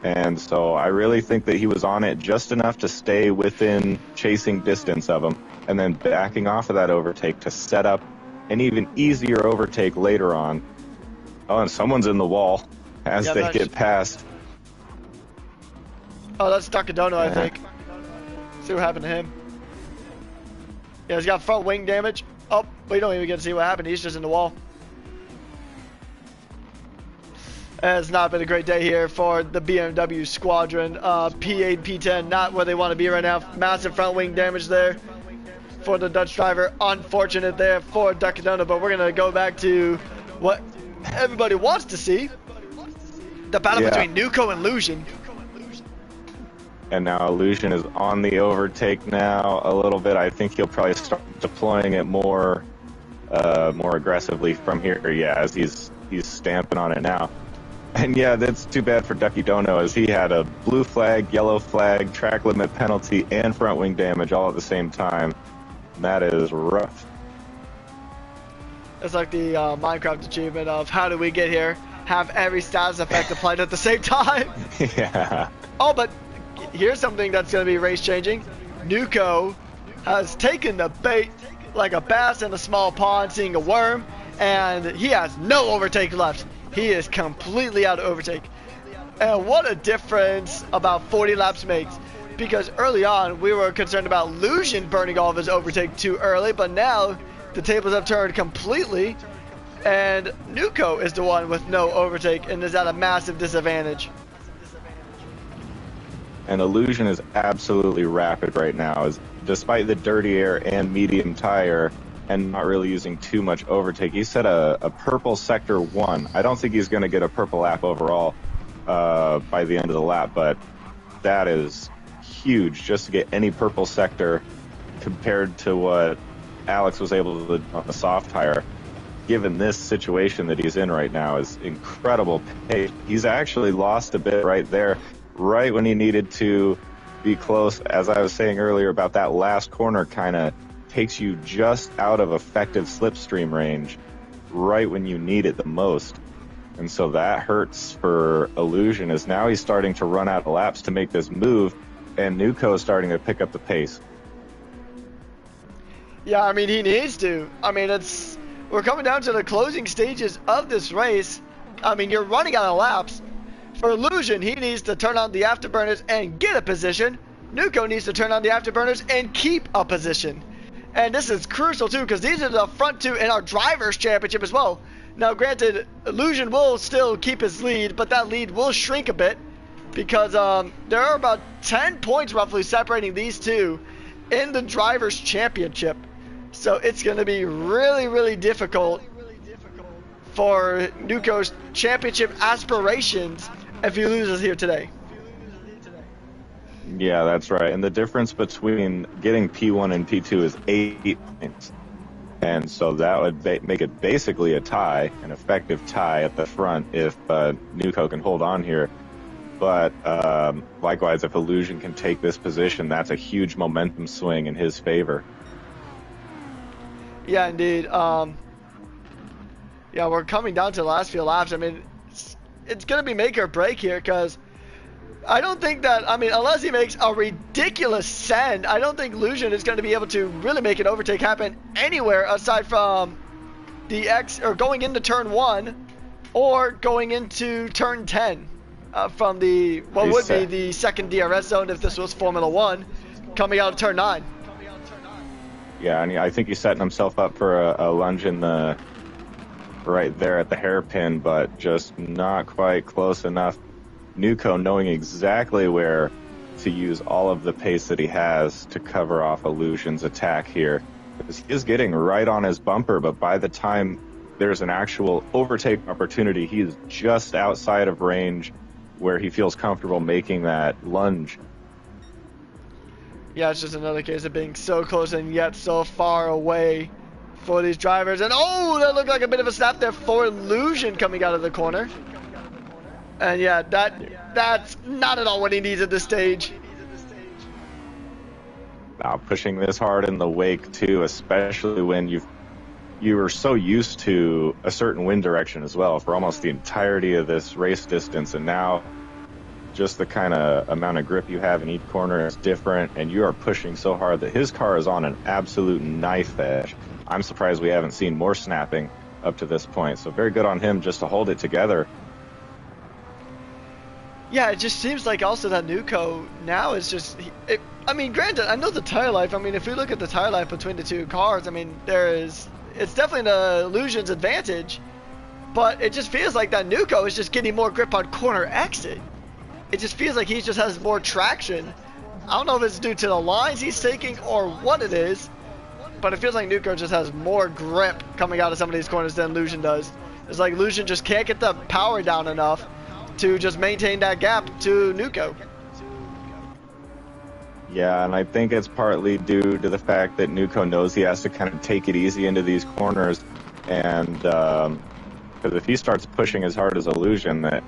B: And so I really think that he was on it just enough to stay within chasing distance of him, and then backing off of that overtake to set up an even easier overtake later on. Oh, and someone's in the wall as they get past.
A: Oh, that's Catalonia, I think. See what happened to him. Yeah, he's got front wing damage. Oh, we don't even get to see what happened. He's just in the wall. It's not been a great day here for the BMW squadron. P8, P10, not where they want to be right now. Massive front wing damage there for the Dutch driver. Unfortunate there for Catalonia, but we're going to go back to what everybody wants to see. The battle between Nuco and Lucian.
B: And now Illusion is on the overtake now a little bit. I think he'll probably start deploying it more aggressively from here. Yeah, as he's stamping on it now. And yeah, that's too bad for Ducky Dono, as he had a blue flag, yellow flag, track limit penalty, and front wing damage all at the same time. And that is rough.
A: It's like the Minecraft achievement of how do we get here? Have every status effect applied at the same time.
B: Yeah.
A: Oh, but here's something that's going to be race changing. Nuko has taken the bait like a bass in a small pond seeing a worm, and he has no overtake left. He is completely out of overtake. And what a difference about 40 laps makes. Because early on, we were concerned about Lucian burning all of his overtake too early, but now the tables have turned completely, and Nuko is the one with no overtake and is at a massive disadvantage.
B: And Illusion is absolutely rapid right now, despite the dirty air and medium tire and not really using too much overtake. He set a purple sector 1. I don't think he's going to get a purple lap overall by the end of the lap, but that is huge just to get any purple sector compared to what Alex was able to do on the soft tire. Given this situation that he's in right now is incredible pace. He's actually lost a bit right there, right when he needed to be close. As I was saying earlier about that last corner, kind of takes you just out of effective slipstream range right when you need it the most. And so that hurts for Illusion, as now he's starting to run out of laps to make this move, and Nuko is starting to pick up the pace.
A: Yeah, I mean, he needs to. I mean, we're coming down to the closing stages of this race. I mean, you're running out of laps. For Illusion, he needs to turn on the afterburners and get a position. Nuko needs to turn on the afterburners and keep a position. And this is crucial too, because these are the front two in our Drivers' Championship as well. Now, granted, Illusion will still keep his lead, but that lead will shrink a bit because there are about 10 points roughly separating these two in the Drivers' Championship. So it's going to be really, really difficult for Nuko's championship aspirations if he loses here today.
B: Yeah, that's right. And the difference between getting P1 and P2 is 8 points. And so that would make it basically a tie, an effective tie at the front if Nuko can hold on here. But likewise, if Illusion can take this position, that's a huge momentum swing in his favor.
A: Yeah, indeed. Yeah, we're coming down to the last few laps. I mean, it's going to be make or break here because I don't think that, I mean, unless he makes a ridiculous send, I don't think Illusion is going to be able to really make an overtake happen anywhere aside from the going into turn 1 or going into turn 10 from what would be the second DRS zone if this was Formula 1 coming out of turn 9.
B: Yeah, and I think he's setting himself up for a lunge in the right there at the hairpin, but just not quite close enough. Nuko knowing exactly where to use all of the pace that he has to cover off Illusion's attack here. Because he is getting right on his bumper, but by the time there's an actual overtake opportunity, he's just outside of range where he feels comfortable making that lunge.
A: Yeah, it's just another case of being so close and yet so far away for these drivers. And oh, that looked like a bit of a snap there for Illusion coming out of the corner. And yeah, that's not at all what he needs at this stage.
B: Now pushing this hard in the WEC too, especially when you were so used to a certain wind direction as well for almost the entirety of this race distance, and now just the kind of amount of grip you have in each corner is different, and you are pushing so hard that his car is on an absolute knife edge. I'm surprised we haven't seen more snapping up to this point, so very good on him just to hold it together.
A: Yeah, it just seems like also that Nuko now is just, I mean, granted, I know the tire life. I mean, if we look at the tire life between the two cars, I mean, it's definitely the Illusion's advantage, but it just feels like that Nuko is just getting more grip on corner exit. It just feels like he just has more traction. I don't know if it's due to the lines he's taking or what it is, but it feels like Nuko just has more grip coming out of some of these corners than Illusion does. It's like Illusion just can't get the power down enough to just maintain that gap to Nuko.
B: Yeah, and I think it's partly due to the fact that Nuko knows he has to kind of take it easy into these corners, and because if he starts pushing as hard as Illusion, that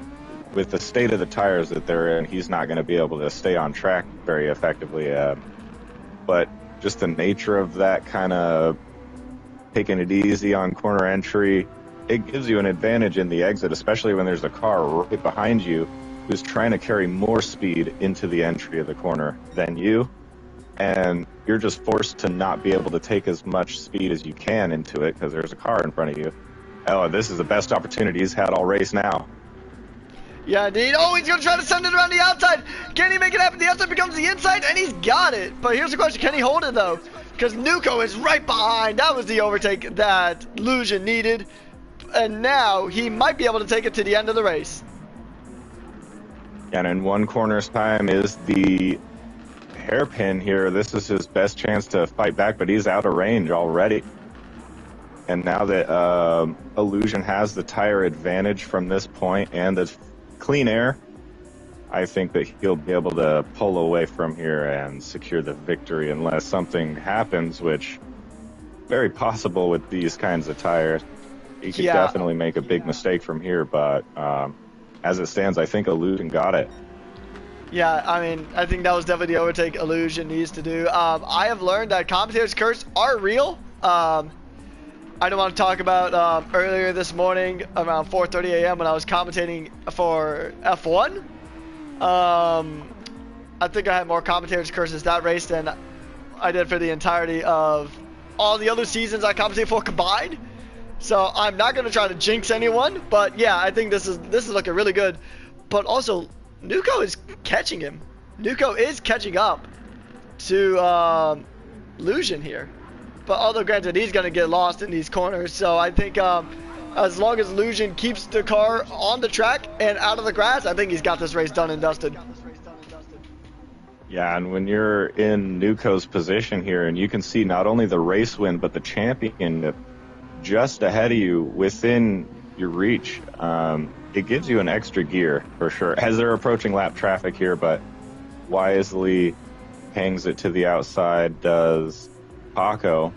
B: with the state of the tires that they're in, he's not going to be able to stay on track very effectively. But just the nature of that kind of taking it easy on corner entry, it gives you an advantage in the exit, especially when there's a car right behind you who's trying to carry more speed into the entry of the corner than you. and you're just forced to not be able to take as much speed as you can into it because there's a car in front of you. Oh, this is the best opportunity he's had all race now.
A: Yeah, indeed. Oh, he's going to try to send it around the outside. Can he make it happen? The outside becomes the inside, and he's got it. But here's the question. Can he hold it, though? Because Nuko is right behind. That was the overtake that Lujan needed. And now he might be able to take it to the end of the race.
B: And in 1 corner's time is the hairpin here. This is his best chance to fight back, but he's out of range already. And now that Illusion has the tire advantage from this point and the clean air, I think that he'll be able to pull away from here and secure the victory unless something happens, which very possible with these kinds of tires. He could definitely make a big mistake from here, but as it stands, I think Illusion got it.
A: Yeah, I mean, I think that was definitely the overtake Illusion needs to do. I have learned that commentators' curse are real. I don't want to talk about earlier this morning around 4:30 a.m. when I was commentating for F1. I think I had more commentators' curses that race than I did for the entirety of all the other seasons I commentated for combined. So I'm not going to try to jinx anyone, but yeah, I think this is looking really good. But also, Nuko is catching him. Nuko is catching up to Lujan here. But although granted, he's going to get lost in these corners, so I think as long as Lujan keeps the car on the track and out of the grass, I think he's got this race done and dusted.
B: Yeah, and when you're in Nuko's position here, and you can see not only the race win, but the champion just ahead of you within your reach, it gives you an extra gear for sure. As they're approaching lap traffic here, but wisely hangs it to the outside, does Paco,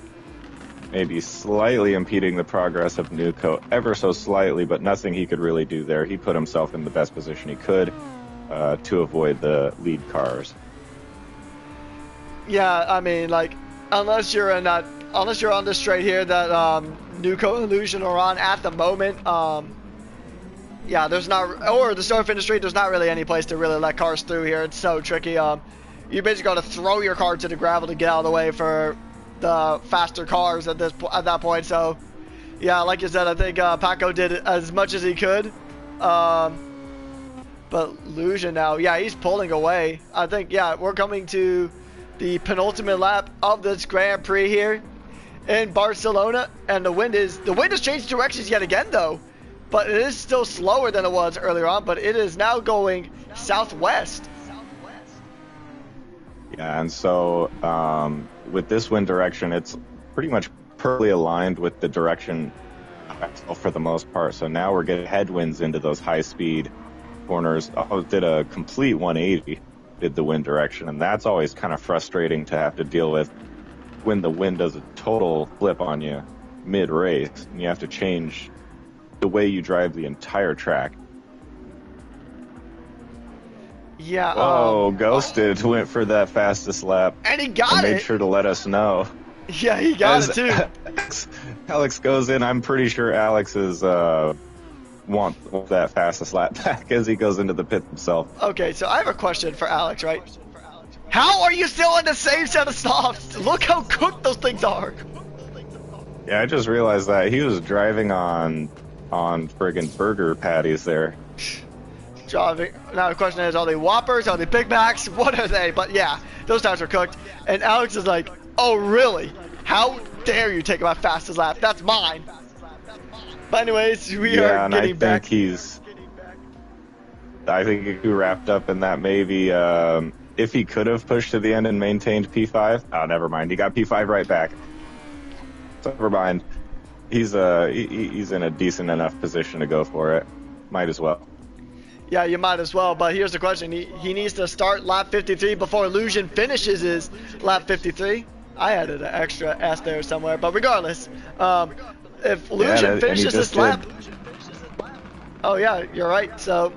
B: maybe slightly impeding the progress of Nuko, ever so slightly, but nothing he could really do there. He put himself in the best position he could to avoid the lead cars. Yeah,
A: I mean, like, unless you're on this straight here that Nuko and Illusion are on at the moment, yeah, there's not, or the start finish straight, there's not really any place to really let cars through here. It's so tricky. You basically got to throw your car to the gravel to get out of the way for the faster cars at that point. So yeah, like you said, I think Paco did as much as he could, but Lujan now, yeah, he's pulling away. I think, yeah, we're coming to the penultimate lap of this Grand Prix here in Barcelona, and the wind has changed directions yet again though, but it is still slower than it was earlier on, but it is now going southwest.
B: Yeah, and so with this wind direction, it's pretty much perfectly aligned with the direction for the most part. So now we're getting headwinds into those high-speed corners. I did a complete 180, did the wind direction, and that's always kind of frustrating to have to deal with when the wind does a total flip on you mid-race, and you have to change the way you drive the entire track.
A: Yeah.
B: Oh, Ghosted went for that fastest lap.
A: And he got it.
B: Made sure to let us know.
A: Yeah, he got it too.
B: Alex goes in. I'm pretty sure Alex is want that fastest lap back as he goes into the pit himself.
A: Okay, so I have a question for Alex, right? How are you still in the same set of softs? Look how cooked those things are.
B: Yeah, I just realized that he was driving on friggin' burger patties there.
A: Driving. Now the question is, are they Whoppers? Are they Big Macs? What are they? But yeah, those tires are cooked. And Alex is like, oh really? How dare you take my fastest lap? That's mine. But anyways, we are getting back.
B: I think he wrapped up in that maybe if he could have pushed to the end and maintained P5. Oh, never mind. He got P5 right back. So never mind. He's in a decent enough position to go for it. Might as well.
A: Yeah, you might as well, but here's the question. He needs to start lap 53 before Illusion finishes his lap 53. I added an extra S there somewhere, but regardless, if Illusion finishes this lap... Oh yeah, you're right. So,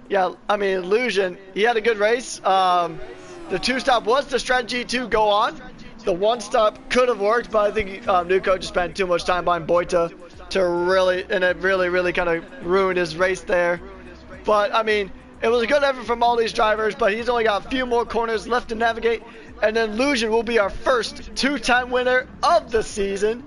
A: yeah, I mean, Illusion, he had a good race. The two-stop was the strategy to go on. The one-stop could have worked, but I think Nuko just spent too much time behind Boita to really, and it really kind of ruined his race there. But, I mean, it was a good effort from all these drivers, but he's only got a few more corners left to navigate. And then Lucian will be our first two-time winner of the season.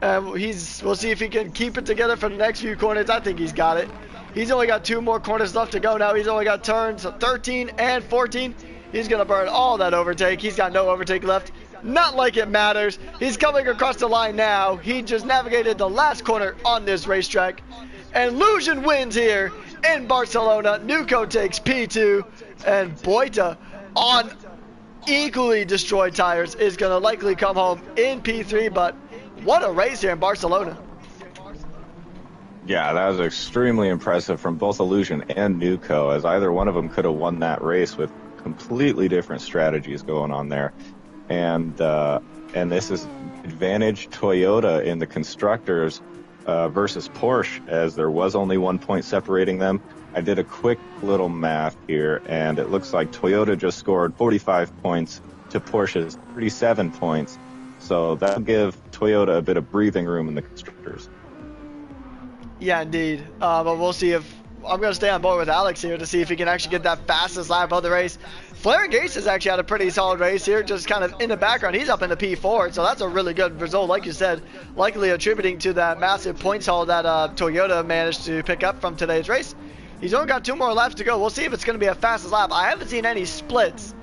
A: And we'll see if he can keep it together for the next few corners. I think he's got it. He's only got 2 more corners left to go now. He's only got turns 13 and 14. He's going to burn all that overtake. He's got no overtake left. Not like it matters. He's coming across the line now. He just navigated the last corner on this racetrack. And Lucian wins here in Barcelona. Nuco takes P2. And Boita on equally destroyed tires is going to likely come home in P3. But what a race here in Barcelona.
B: Yeah, that was extremely impressive from both Illusion and Nuco, as either one of them could have won that race with completely different strategies going on there. And this is advantage Toyota in the constructors versus Porsche, as there was only 1 point separating them. I did a quick little math here, and it looks like Toyota just scored 45 points to Porsche's 37 points. So that'll give Toyota a bit of breathing room in the constructors.
A: Yeah, indeed. But we'll see if... I'm going to stay on board with Alex here to see if he can actually get that fastest lap of the race. Flair Gates has actually had a pretty solid race here, just kind of in the background. He's up in the P4, so that's a really good result, like you said, likely attributing to that massive points haul that Toyota managed to pick up from today's race. He's only got 2 more laps to go. We'll see if it's going to be a fastest lap. I haven't seen any splits.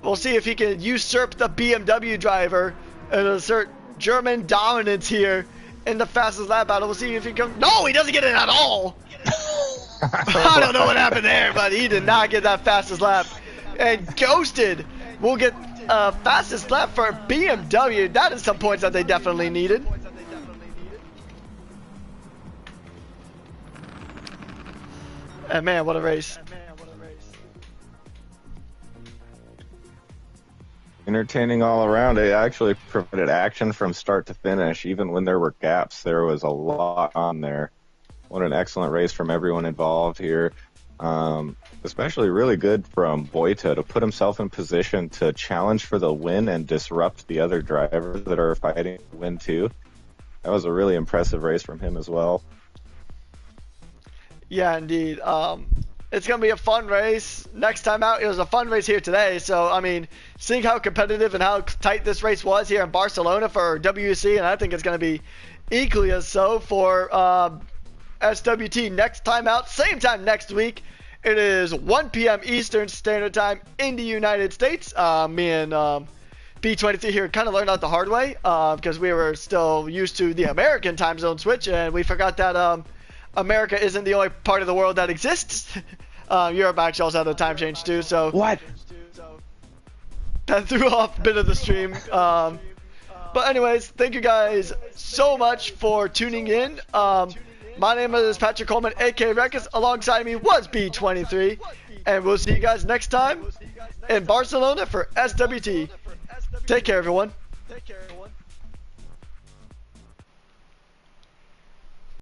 A: We'll see if he can usurp the BMW driver and assert German dominance here in the fastest lap battle. We'll see if he comes. No, he doesn't get it at all. I don't know what happened there, but he did not get that fastest lap. And Ghosted will get fastest lap for BMW. That is some points that they definitely needed. And man, what a race.
B: Entertaining all around. It actually provided action from start to finish. Even when there were gaps, there was a lot on there. What an excellent race from everyone involved here. Especially really good from Boita to put himself in position to challenge for the win and disrupt the other drivers that are fighting to win too. That was a really impressive race from him as well.
A: Yeah, indeed. It's going to be a fun race. Next time out, it was a fun race here today. So, I mean, seeing how competitive and how tight this race was here in Barcelona for WEC, and I think it's going to be equally as so for SWT next time out. Same time next week. It is 1 p.m. Eastern Standard Time in the United States. Me and B23 here kind of learned out the hard way because we were still used to the American time zone switch, and we forgot that America isn't the only part of the world that exists. Europe actually also had a time change too, so
B: what?
A: That threw off a bit of the stream. But anyways, thank you guys so much for tuning in. My name is Patrick Coleman, aka Rekus. Alongside me was B23, and we'll see you guys next time in Barcelona for SWT. Take care, everyone.